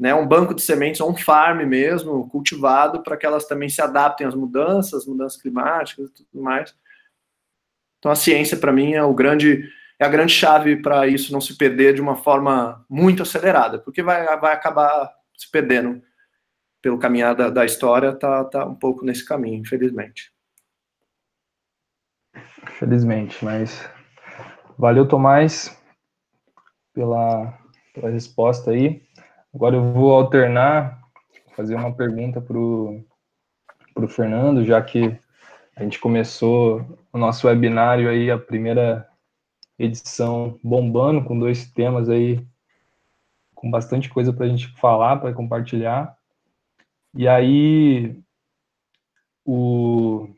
é um banco de sementes, ou um farm mesmo, cultivado, para que elas também se adaptem às mudanças climáticas e tudo mais. Então, a ciência, para mim, é a grande chave para isso não se perder de uma forma muito acelerada, porque vai acabar se perdendo pelo caminhar da história, tá um pouco nesse caminho, infelizmente. Felizmente, mas valeu, Tomás, pela resposta aí. Agora eu vou alternar, fazer uma pergunta para o Fernando, já que a gente começou o nosso webinário aí, a primeira edição bombando, com 2 temas aí, com bastante coisa para a gente falar, para compartilhar. E aí, como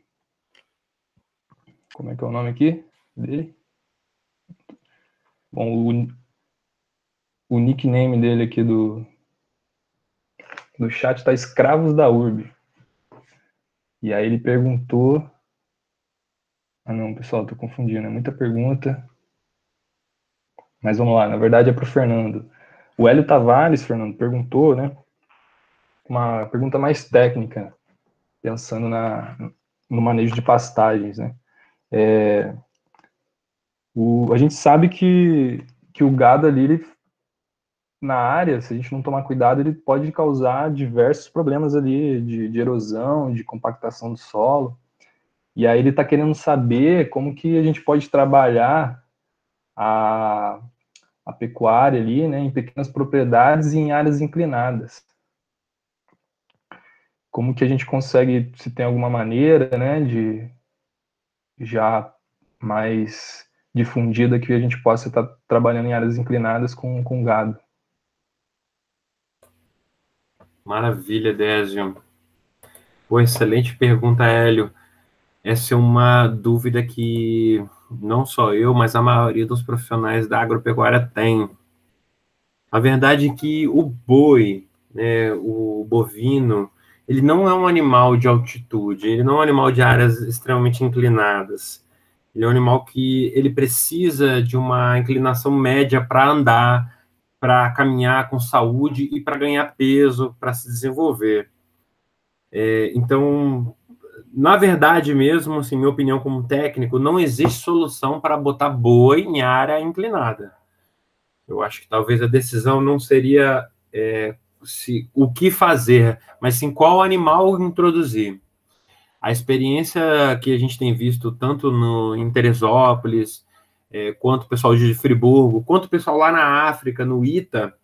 é que é o nome aqui dele? Bom, o nickname dele aqui do chat está Escravos da Urbe. E aí ele perguntou... Ah, não, pessoal, estou confundindo, é muita pergunta. Mas vamos lá, na verdade é para o Fernando. O Hélio Tavares, Fernando, perguntou, né? Uma pergunta mais técnica, pensando no manejo de pastagens, né? A gente sabe que o gado ali, na área, se a gente não tomar cuidado, ele pode causar diversos problemas ali de erosão, de compactação do solo. E aí ele está querendo saber como que a gente pode trabalhar a pecuária ali, né, em pequenas propriedades e em áreas inclinadas. Como que a gente consegue, se tem alguma maneira, né, de já mais difundida, que a gente possa estar trabalhando em áreas inclinadas com gado. Maravilha, Désio. Pô, excelente pergunta, Hélio. Essa é uma dúvida que não só eu, mas a maioria dos profissionais da agropecuária tem. A verdade é que o boi, né, o bovino, ele não é um animal de altitude, ele não é um animal de áreas extremamente inclinadas. Ele é um animal que ele precisa de uma inclinação média para andar, para caminhar com saúde e para ganhar peso, para se desenvolver. Então, na verdade mesmo, assim, minha opinião como técnico, não existe solução para botar boi em área inclinada. Eu acho que talvez a decisão não seria o que fazer, mas sim qual animal introduzir. A experiência que a gente tem visto tanto em Teresópolis, quanto o pessoal de Friburgo, quanto o pessoal lá na África, no Ita,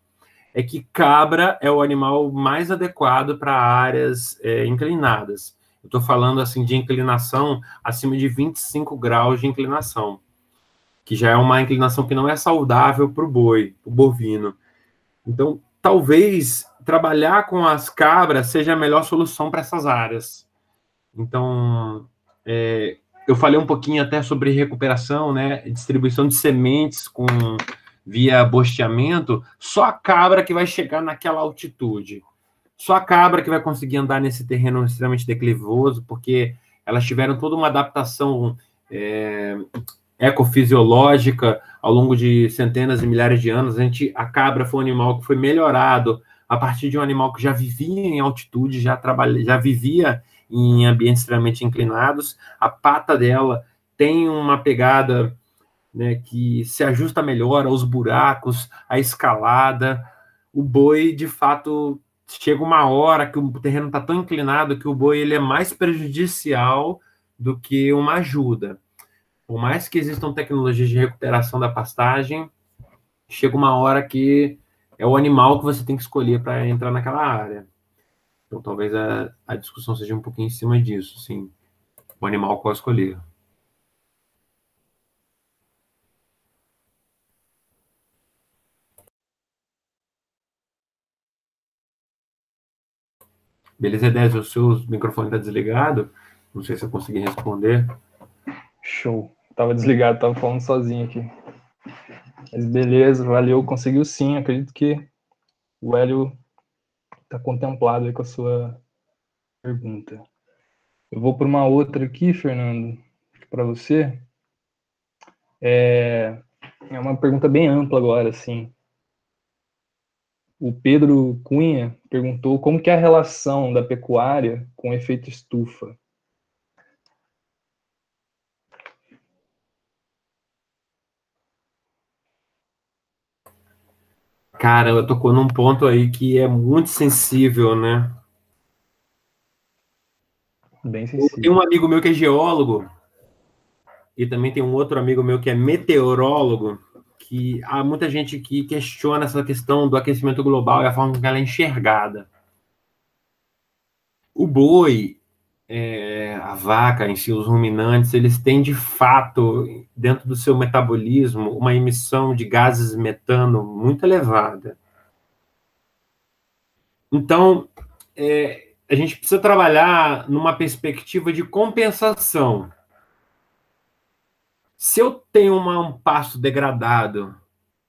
é que cabra é o animal mais adequado para áreas inclinadas. Eu estou falando assim de inclinação acima de 25 graus de inclinação, que já é uma inclinação que não é saudável para o boi, o bovino. Então, talvez trabalhar com as cabras seja a melhor solução para essas áreas. Então, eu falei um pouquinho até sobre recuperação, né? Distribuição de sementes via bosteamento. Só a cabra que vai chegar naquela altitude. Só a cabra que vai conseguir andar nesse terreno extremamente declivoso, porque elas tiveram toda uma adaptação ecofisiológica ao longo de centenas e milhares de anos. A cabra foi um animal que foi melhorado a partir de um animal que já vivia em altitude, já vivia em ambientes extremamente inclinados. A pata dela tem uma pegada, né, que se ajusta melhor aos buracos, à escalada. O boi, de fato, chega uma hora que o terreno está tão inclinado que o boi ele é mais prejudicial do que uma ajuda. Por mais que existam tecnologias de recuperação da pastagem, chega uma hora que é o animal que você tem que escolher para entrar naquela área. Então, talvez a discussão seja um pouquinho em cima disso, sim. O animal qual escolher. Beleza, Edésio, o seu microfone está desligado. Não sei se eu consegui responder. Show. Tava desligado, tava falando sozinho aqui. Mas beleza, valeu, conseguiu sim. Acredito que o Hélio está contemplado aí com a sua pergunta. Eu vou para uma outra aqui, Fernando, para você. É uma pergunta bem ampla agora, assim. O Pedro Cunha perguntou como que é a relação da pecuária com o efeito estufa. Cara, eu tocou num ponto aí que é muito sensível, né? Bem sensível. Tem um amigo meu que é geólogo e também tem um outro amigo meu que é meteorólogo, que há muita gente que questiona essa questão do aquecimento global e a forma como ela é enxergada. O boi, a vaca em si, os ruminantes, eles têm de fato, dentro do seu metabolismo, uma emissão de gases metano muito elevada. Então, a gente precisa trabalhar numa perspectiva de compensação. Se eu tenho um pasto degradado,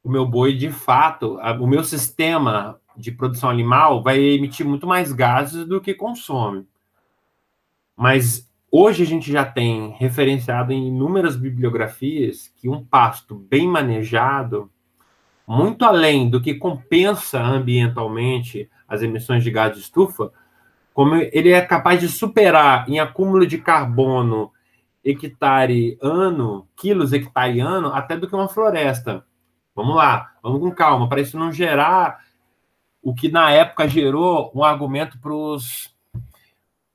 o meu boi, de fato, o meu sistema de produção animal vai emitir muito mais gases do que consome. Mas hoje a gente já tem referenciado em inúmeras bibliografias que um pasto bem manejado, muito além do que compensa ambientalmente as emissões de gás de estufa, como ele é capaz de superar em acúmulo de carbono hectare ano, quilos hectare ano, até do que uma floresta. Vamos lá, vamos com calma, para isso não gerar o que na época gerou um argumento para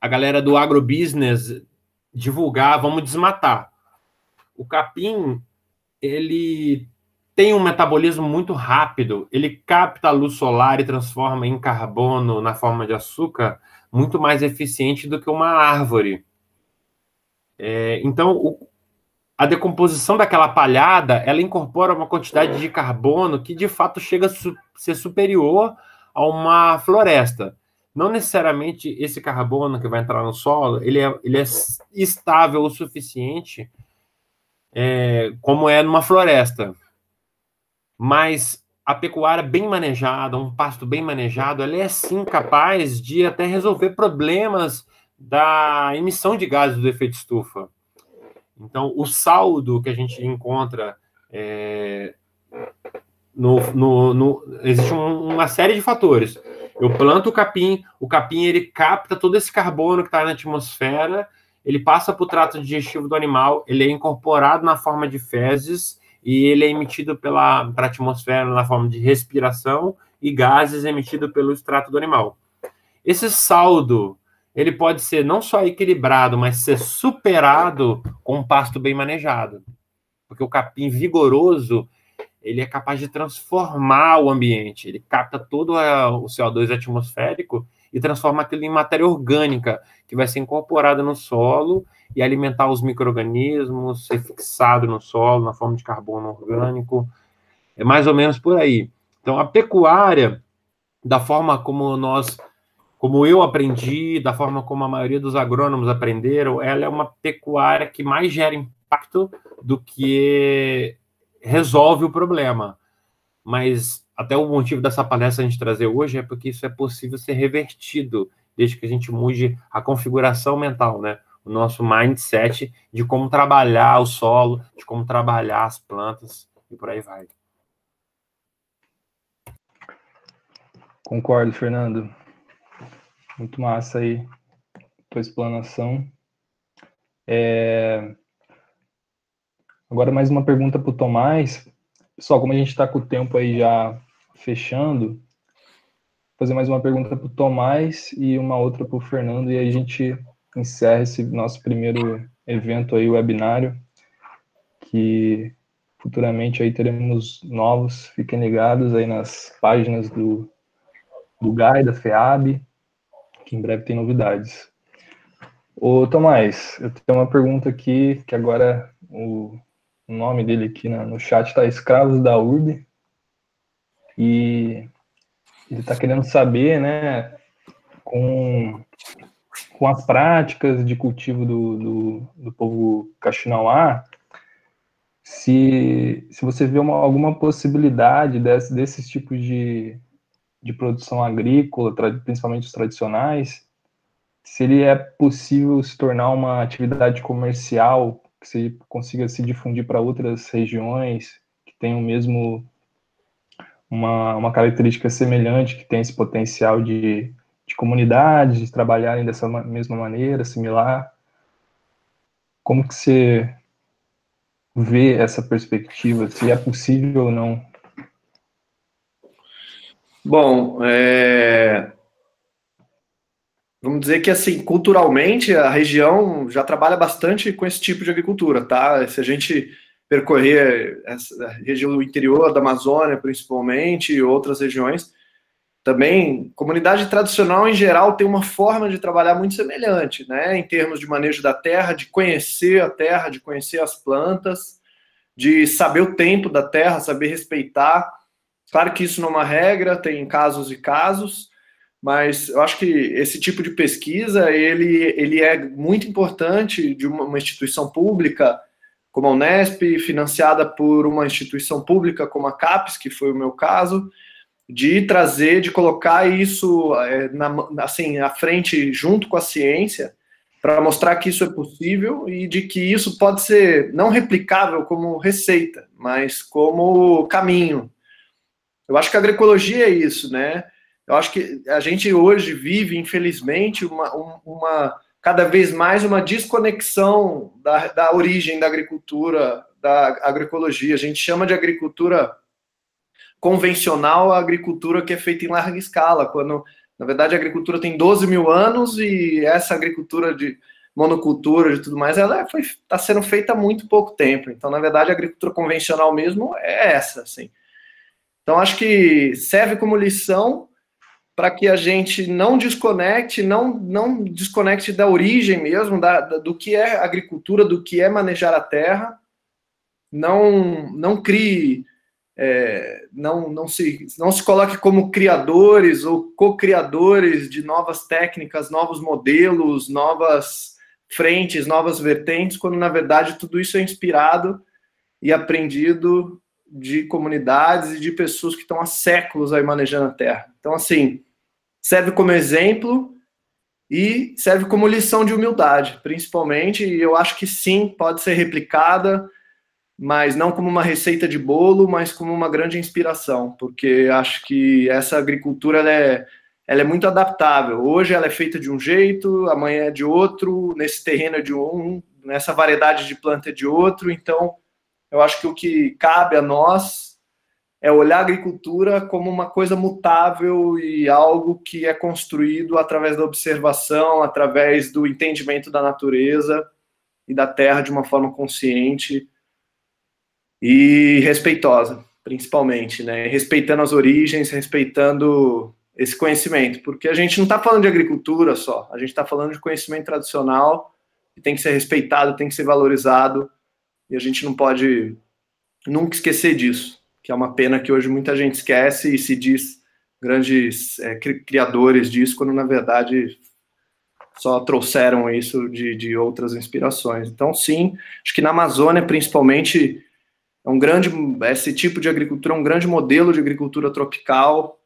a galera do agrobusiness divulgar, vamos desmatar. O capim, ele tem um metabolismo muito rápido, ele capta a luz solar e transforma em carbono na forma de açúcar muito mais eficiente do que uma árvore. Então, a decomposição daquela palhada, ela incorpora uma quantidade de carbono que, de fato, chega a ser superior a uma floresta. Não necessariamente esse carbono que vai entrar no solo, ele é estável o suficiente, como é numa floresta. Mas a pecuária bem manejada, um pasto bem manejado, ela é, sim, capaz de até resolver problemas da emissão de gases do efeito estufa. Então, o saldo que a gente encontra existe uma série de fatores. Eu planto o capim ele capta todo esse carbono que está na atmosfera, ele passa para o trato digestivo do animal, ele é incorporado na forma de fezes e ele é emitido para a atmosfera na forma de respiração e gases emitidos pelo extrato do animal. Esse saldo, ele pode ser não só equilibrado, mas ser superado com um pasto bem manejado. Porque o capim vigoroso, ele é capaz de transformar o ambiente. Ele capta todo o CO2 atmosférico e transforma aquilo em matéria orgânica, que vai ser incorporada no solo e alimentar os micro-organismos, ser fixado no solo, na forma de carbono orgânico. É mais ou menos por aí. Então, a pecuária, da forma como nós como eu aprendi, da forma como a maioria dos agrônomos aprenderam, ela é uma pecuária que mais gera impacto do que resolve o problema. Mas até o motivo dessa palestra a gente trazer hoje é porque isso é possível ser revertido, desde que a gente mude a configuração mental, né? O nosso mindset de como trabalhar o solo, de como trabalhar as plantas e por aí vai. Concordo, Fernando. Muito massa aí tua explanação. Agora mais uma pergunta para o Tomás. Pessoal, como a gente está com o tempo aí já fechando, vou fazer mais uma pergunta para o Tomás e uma outra para o Fernando, e aí a gente encerra esse nosso primeiro evento aí, webinário, que futuramente aí teremos novos. Fiquem ligados aí nas páginas do GAI, da FEAB, que em breve tem novidades. Ô, Tomás, eu tenho uma pergunta aqui, que agora o nome dele aqui no chat está Escravos da Urbe, e ele está querendo saber, né, com as práticas de cultivo do povo Kaxinawá, se você vê alguma possibilidade desses tipos de produção agrícola, principalmente os tradicionais, se ele é possível se tornar uma atividade comercial, que se consiga se difundir para outras regiões que tenham mesmo uma característica semelhante, que tem esse potencial de comunidades, de trabalharem dessa mesma maneira, similar. Como que você vê essa perspectiva, se é possível ou não? Bom, vamos dizer que, assim, culturalmente, a região já trabalha bastante com esse tipo de agricultura, tá? Se a gente percorrer essa região do interior da Amazônia, principalmente, e outras regiões, também, comunidade tradicional, em geral, tem uma forma de trabalhar muito semelhante, né? Em termos de manejo da terra, de conhecer a terra, de conhecer as plantas, de saber o tempo da terra, saber respeitar. Claro que isso não é uma regra, tem casos e casos, mas eu acho que esse tipo de pesquisa, ele é muito importante de uma instituição pública, como a Unesp, financiada por uma instituição pública como a CAPES, que foi o meu caso, de trazer, de colocar isso assim, à frente, junto com a ciência, para mostrar que isso é possível e de que isso pode ser não replicável como receita, mas como caminho. Eu acho que a agroecologia é isso, né? Eu acho que a gente hoje vive, infelizmente, cada vez mais uma desconexão da origem da agricultura, da agroecologia. A gente chama de agricultura convencional a agricultura que é feita em larga escala, quando, na verdade, a agricultura tem 12 mil anos e essa agricultura de monocultura e tudo mais, ela está sendo feita há muito pouco tempo. Então, na verdade, a agricultura convencional mesmo é essa, assim. Então, acho que serve como lição para que a gente não desconecte, não desconecte da origem mesmo, do que é agricultura, do que é manejar a terra, não crie, não se coloque como criadores ou co-criadores de novas técnicas, novos modelos, novas frentes, novas vertentes, quando, na verdade, tudo isso é inspirado e aprendido de comunidades e de pessoas que estão há séculos aí manejando a terra. Então, assim, serve como exemplo e serve como lição de humildade, principalmente, e eu acho que sim, pode ser replicada, mas não como uma receita de bolo, mas como uma grande inspiração, porque acho que essa agricultura ela é muito adaptável. Hoje ela é feita de um jeito, amanhã é de outro, nesse terreno é de um, nessa variedade de planta é de outro, então eu acho que o que cabe a nós é olhar a agricultura como uma coisa mutável e algo que é construído através da observação, através do entendimento da natureza e da terra de uma forma consciente e respeitosa, principalmente, né? Respeitando as origens, respeitando esse conhecimento, porque a gente não está falando de agricultura só, a gente está falando de conhecimento tradicional que tem que ser respeitado, tem que ser valorizado, e a gente não pode nunca esquecer disso, que é uma pena que hoje muita gente esquece e se diz grandes criadores disso, quando na verdade só trouxeram isso de outras inspirações. Então, sim, acho que na Amazônia, principalmente, esse tipo de agricultura é um grande modelo de agricultura tropical,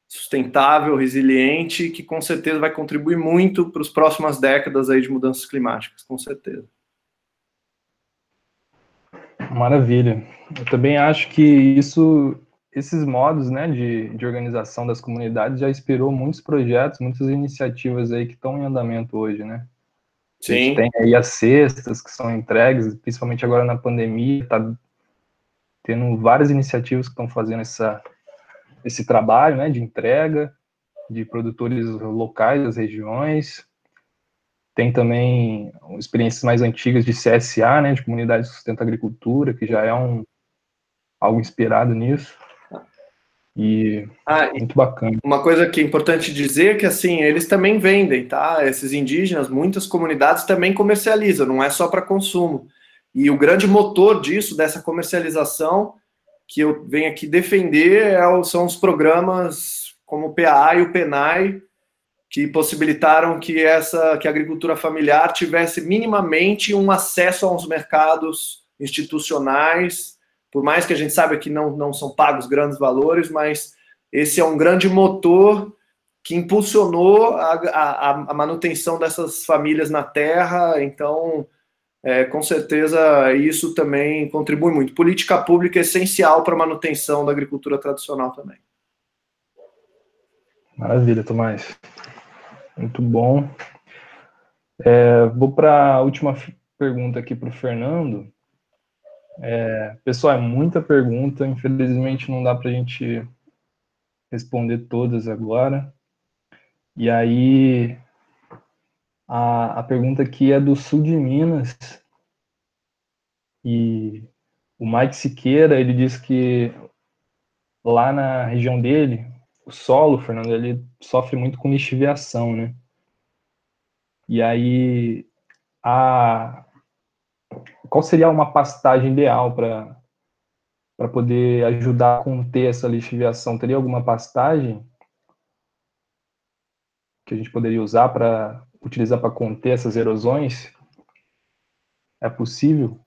sustentável, resiliente, que com certeza vai contribuir muito para as próximas décadas aí de mudanças climáticas, com certeza. Maravilha. Eu também acho que esses modos, né, de organização das comunidades já inspirou muitos projetos, muitas iniciativas aí que estão em andamento hoje, né? Sim. A gente tem aí as cestas que são entregues, principalmente agora na pandemia, está tendo várias iniciativas que estão fazendo esse trabalho, né, de entrega de produtores locais das regiões. Tem também experiências mais antigas de CSA, né, de Comunidade de Sustento Agricultura, que já é algo inspirado nisso. E muito bacana. Uma coisa que é importante dizer é que, assim, eles também vendem, tá? Esses indígenas, muitas comunidades também comercializam, não é só para consumo. E o grande motor disso, dessa comercialização, que eu venho aqui defender, são os programas como o PAA e o PENAI, que possibilitaram que a agricultura familiar tivesse minimamente um acesso aos mercados institucionais, por mais que a gente saiba que não são pagos grandes valores, mas esse é um grande motor que impulsionou a manutenção dessas famílias na terra. Então, com certeza, isso também contribui muito. Política pública é essencial para a manutenção da agricultura tradicional também. Maravilha, Tomás. Muito bom. Vou para a última pergunta aqui para o Fernando. Pessoal, é muita pergunta, infelizmente não dá para a gente responder todas agora. E aí, a pergunta aqui é do sul de Minas. E o Mike Siqueira, ele diz que lá na região dele, o solo, Fernando, ele sofre muito com lixiviação, né? E aí, qual seria uma pastagem ideal para poder ajudar a conter essa lixiviação? Teria alguma pastagem que a gente poderia utilizar para conter essas erosões? É possível?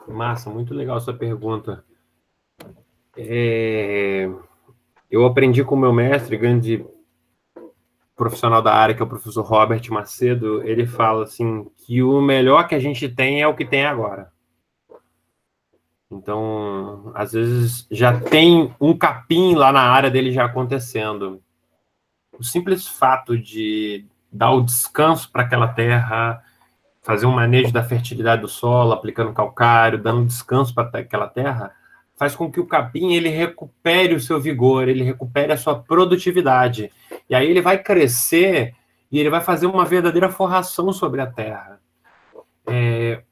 Massa, muito legal essa pergunta. Eu aprendi com o meu mestre, grande profissional da área, que é o professor Robert Macedo. Ele fala assim que o melhor que a gente tem é o que tem agora. Então, às vezes já tem um capim lá na área dele já acontecendo. O simples fato de dar o descanso para aquela terra, fazer um manejo da fertilidade do solo, aplicando calcário, dando descanso para aquela terra, faz com que o capim ele recupere o seu vigor, ele recupere a sua produtividade. E aí ele vai crescer e ele vai fazer uma verdadeira forração sobre a terra.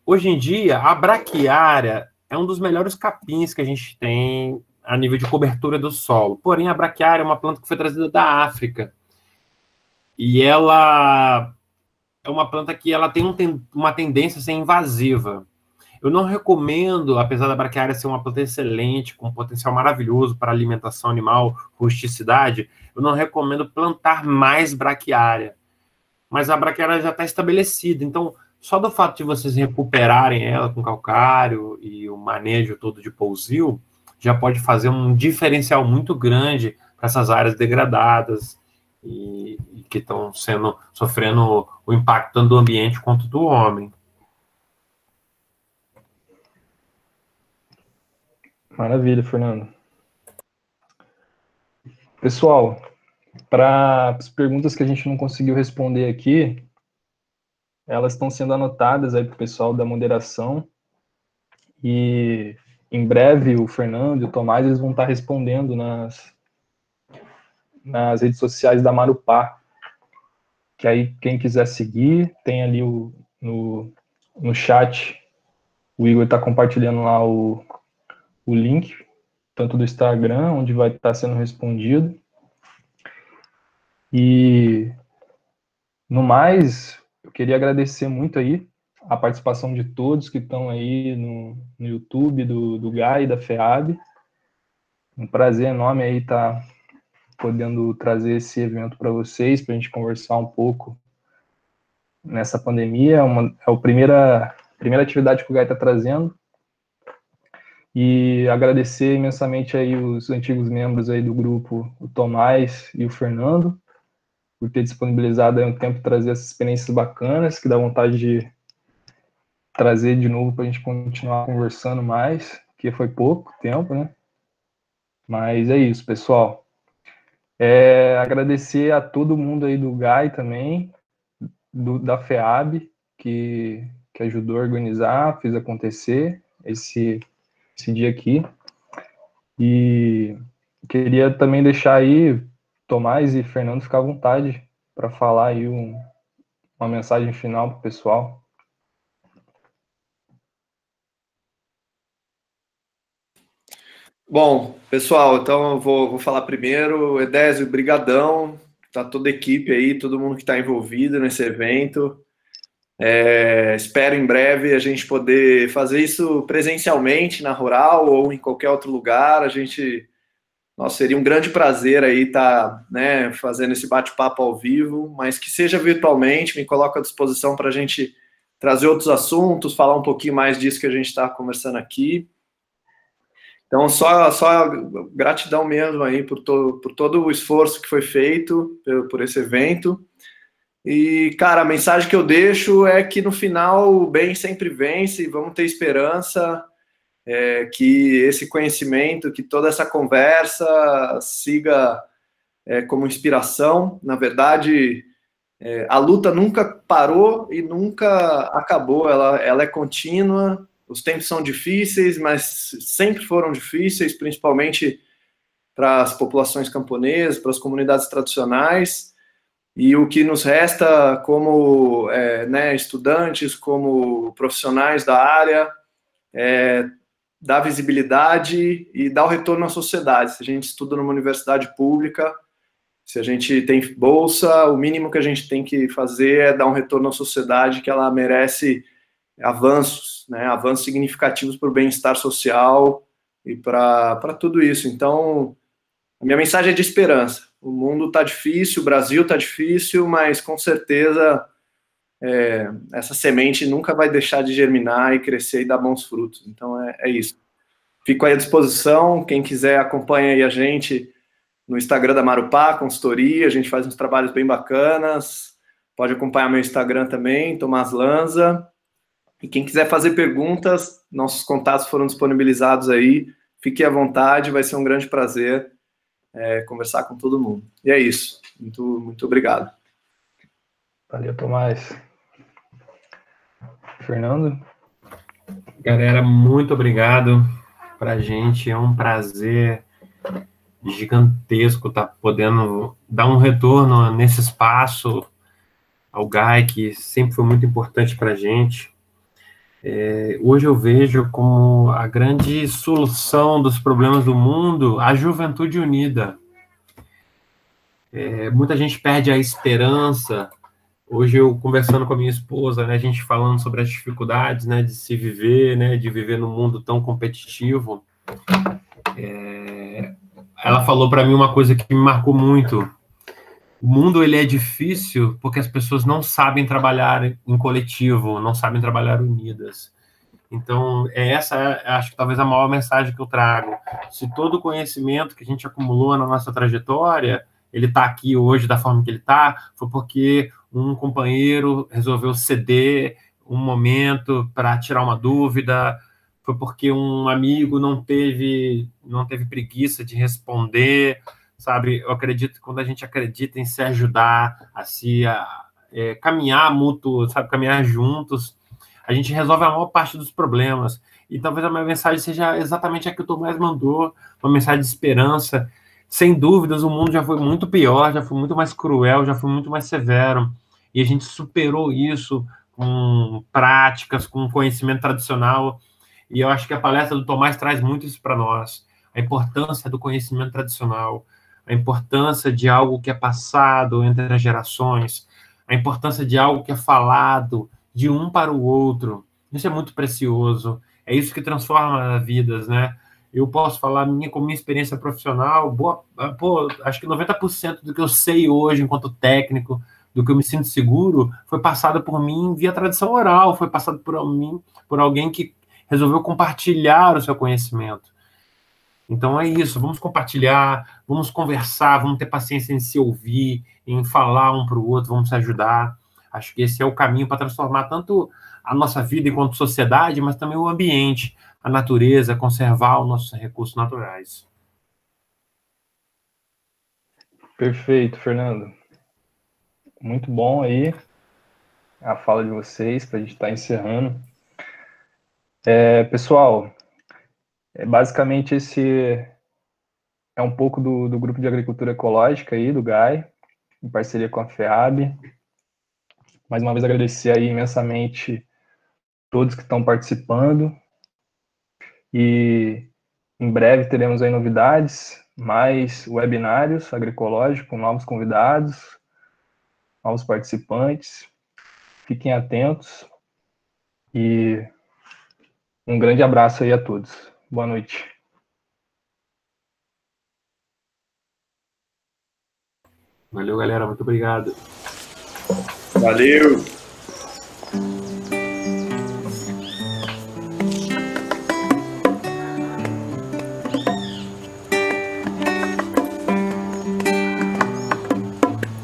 Hoje em dia, a braquiária é um dos melhores capins que a gente tem a nível de cobertura do solo. Porém, a braquiária é uma planta que foi trazida da África. E ela é uma planta que ela tem uma tendência a ser invasiva. Eu não recomendo, apesar da braquiária ser uma planta excelente, com um potencial maravilhoso para alimentação animal, rusticidade, eu não recomendo plantar mais braquiária. Mas a braquiária já está estabelecida, então só do fato de vocês recuperarem ela com calcário e o manejo todo de pousio, já pode fazer um diferencial muito grande para essas áreas degradadas e que estão sofrendo o impacto tanto do ambiente quanto do homem. Maravilha, Fernando. Pessoal, para as perguntas que a gente não conseguiu responder aqui, elas estão sendo anotadas aí para o pessoal da moderação e em breve o Fernando e o Tomás eles vão estar respondendo nas redes sociais da Marupá, que aí quem quiser seguir, tem ali no chat, o Igor está compartilhando lá o link, tanto do Instagram, onde vai estar sendo respondido. E, no mais, eu queria agradecer muito aí a participação de todos que estão aí no YouTube do GAI e da FEAB. Um prazer enorme aí estar podendo trazer esse evento para vocês, para a gente conversar um pouco nessa pandemia. É a primeira atividade que o GAI está trazendo. E agradecer imensamente aí os antigos membros aí do grupo, o Tomás e o Fernando, por ter disponibilizado aí um tempo para trazer essas experiências bacanas, que dá vontade de trazer de novo para a gente continuar conversando mais, que foi pouco tempo, né? Mas é isso, pessoal. Agradecer a todo mundo aí do GAI também, da FEAB, que ajudou a organizar, fez acontecer esse dia aqui. E queria também deixar aí Tomás e Fernando ficar à vontade para falar aí uma mensagem final para o pessoal. Bom, pessoal, então eu vou falar primeiro. Edésio, brigadão, tá toda a equipe aí, todo mundo que está envolvido nesse evento. Espero em breve a gente poder fazer isso presencialmente na Rural ou em qualquer outro lugar. Nossa, seria um grande prazer aí estar, né, fazendo esse bate-papo ao vivo, mas que seja virtualmente. Me coloco à disposição para a gente trazer outros assuntos, falar um pouquinho mais disso que a gente está conversando aqui. Então, só gratidão mesmo aí por todo o esforço que foi feito por esse evento. E, cara, a mensagem que eu deixo é que no final o bem sempre vence, vamos ter esperança, que esse conhecimento, que toda essa conversa siga como inspiração. Na verdade, a luta nunca parou e nunca acabou, ela é contínua. Os tempos são difíceis, mas sempre foram difíceis, principalmente para as populações camponesas, para as comunidades tradicionais. E o que nos resta como estudantes, como profissionais da área, é dar visibilidade e dar o retorno à sociedade. Se a gente estuda numa universidade pública, se a gente tem bolsa, o mínimo que a gente tem que fazer é dar um retorno à sociedade, que ela merece avanços, né, avanços significativos para o bem-estar social e para tudo isso. Então, a minha mensagem é de esperança. O mundo está difícil, o Brasil está difícil, mas com certeza essa semente nunca vai deixar de germinar e crescer e dar bons frutos. Então, é isso. Fico aí à disposição. Quem quiser, acompanha aí a gente no Instagram da Marupá, consultoria. A gente faz uns trabalhos bem bacanas. Pode acompanhar meu Instagram também, Tomás Lanza. E quem quiser fazer perguntas, nossos contatos foram disponibilizados aí. Fique à vontade, vai ser um grande prazer conversar com todo mundo. E é isso. Muito, muito obrigado. Valeu, Tomás. Fernando? Galera, muito obrigado. Pra gente é um prazer gigantesco estar podendo dar um retorno nesse espaço ao GAI, que sempre foi muito importante para a gente. Hoje eu vejo como a grande solução dos problemas do mundo a juventude unida. Muita gente perde a esperança. Hoje eu conversando com a minha esposa, né, a gente falando sobre as dificuldades, né, de se viver, né, de viver num mundo tão competitivo. Ela falou para mim uma coisa que me marcou muito. O mundo ele é difícil porque as pessoas não sabem trabalhar em coletivo, não sabem trabalhar unidas. Então, acho que talvez a maior mensagem que eu trago. Se todo o conhecimento que a gente acumulou na nossa trajetória, ele está aqui hoje da forma que ele está, foi porque um companheiro resolveu ceder um momento para tirar uma dúvida, foi porque um amigo não teve preguiça de responder, sabe? Eu acredito que quando a gente acredita em se ajudar, caminhar mútuo, sabe? Caminhar juntos, a gente resolve a maior parte dos problemas. E talvez a minha mensagem seja exatamente a que o Tomás mandou, uma mensagem de esperança. Sem dúvidas, o mundo já foi muito pior, já foi muito mais cruel, já foi muito mais severo. E a gente superou isso com práticas, com conhecimento tradicional. E eu acho que a palestra do Tomás traz muito isso para nós. A importância do conhecimento tradicional, a importância de algo que é passado entre as gerações, a importância de algo que é falado de um para o outro. Isso é muito precioso. É isso que transforma vidas, né? Eu posso falar com minha experiência profissional, acho que 90% do que eu sei hoje enquanto técnico, do que eu me sinto seguro, foi passado por mim via tradição oral, foi passado por mim, por alguém que resolveu compartilhar o seu conhecimento. Então é isso, vamos compartilhar, vamos conversar, vamos ter paciência em se ouvir, em falar um para o outro, vamos se ajudar. Acho que esse é o caminho para transformar tanto a nossa vida enquanto sociedade, mas também o ambiente, a natureza, conservar os nossos recursos naturais. Perfeito, Fernando. Muito bom aí a fala de vocês, para a gente estar encerrando. Pessoal, basicamente esse é um pouco do Grupo de Agricultura Ecológica aí, do GAI, em parceria com a FEAB. Mais uma vez agradecer aí imensamente todos que estão participando. E em breve teremos aí novidades, mais webinários agroecológicos com novos convidados, novos participantes. Fiquem atentos e um grande abraço aí a todos. Boa noite. Valeu, galera. Muito obrigado. Valeu!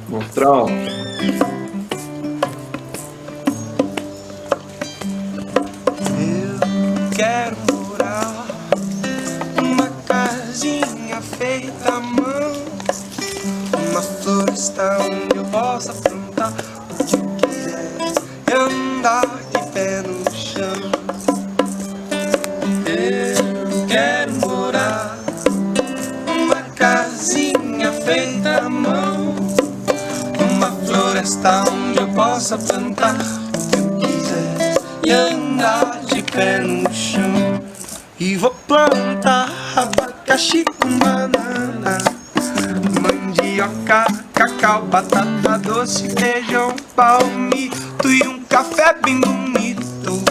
Monstrão! Eu quero morar numa casinha feita à mão, uma floresta onde eu possa plantar o que eu quiser e andar de pé no chão. Eu quero morar numa casinha feita à mão, uma floresta onde eu possa plantar o que eu quiser e andar de pé no chão. E vou plantar abacaxi com banana, mandioca, cacau, batata doce, feijão, palmito e um café bem bonito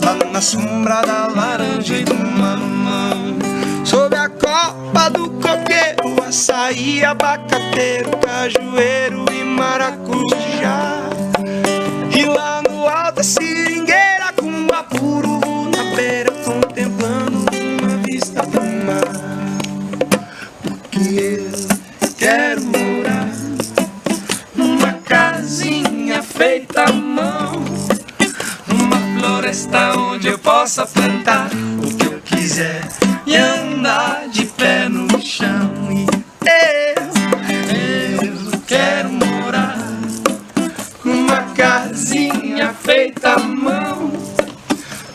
lá na sombra da laranja e do mamão. Sob a copa do coqueiro, açaí, abacateiro, cajueiro e maracujá. E lá no alto a seringueira com apuro na beira, contemplando uma vista do mar. Porque eu quero morar numa casinha feita à mão, numa floresta onde eu possa plantar o que eu quiser e andar de pé no chão. E eu quero morar numa casinha feita à mão,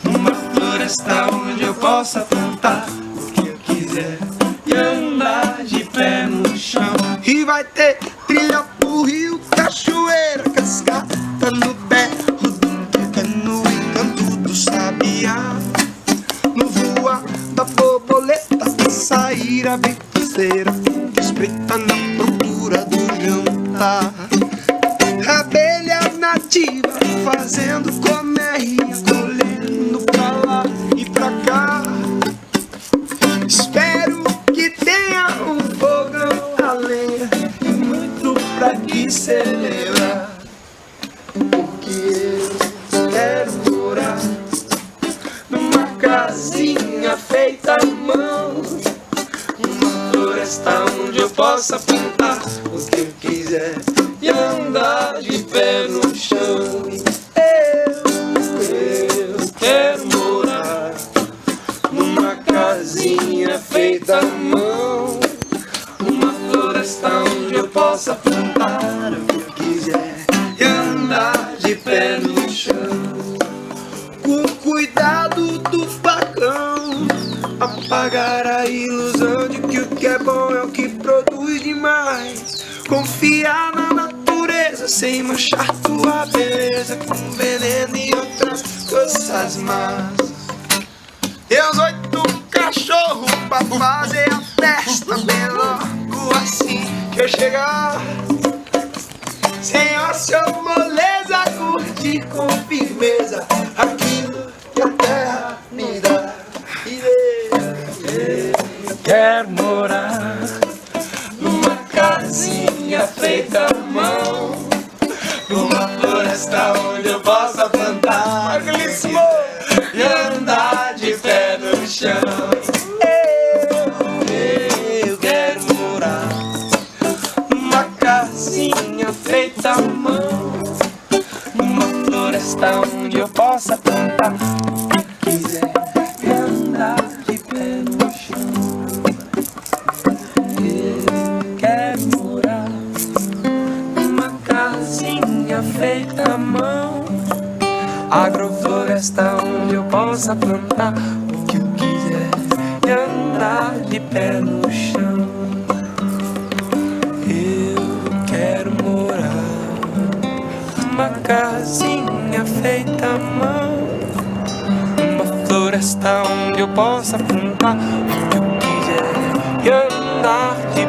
numa floresta onde eu possa plantar o que eu quiser e andar de pé no chão. E vai ter trilha pro rio, cachoeira, cascata no berro do tucano, encanto do sabiá, no voar da borboleta, sair a feiticeira, espreita na procura do jantar. Abelha nativa fazendo colmeia, colhendo pra lá e pra cá. Espero que tenha um fogão a lenha e muito pra que celebrar. Porque eu quero morar numa casinha feita à mão, uma floresta onde eu possa plantar o que eu quiser e andar de pé no chão. Eu quero morar numa casinha feita à mão, uma floresta onde eu possa plantar o que eu quiser e andar de pé no chão. Com cuidado do facão, apagar a ilusão de que o que é bom é o que produz demais. Confiar na natureza sem manchar tua beleza com veneno e outras coisas más. Teus 8 cachorros pra fazer a festa bem logo assim que eu chegar. Sem ócio, moleza, curtir com firmeza aquilo que a terra me dá. Quero morar numa casinha feita à mão, numa floresta onde eu possa plantar e andar de pé no chão. Eu quero morar numa casinha feita à mão, numa floresta onde eu possa plantar o que quiser e andar de pé no chão. Eu quero morar numa casinha feita à mão, agrofloresta onde eu possa plantar o que eu quiser e andar de pé no chão. Eu quero morar numa casinha feita à mão, numa floresta onde eu possa plantar o que eu quiser e andar de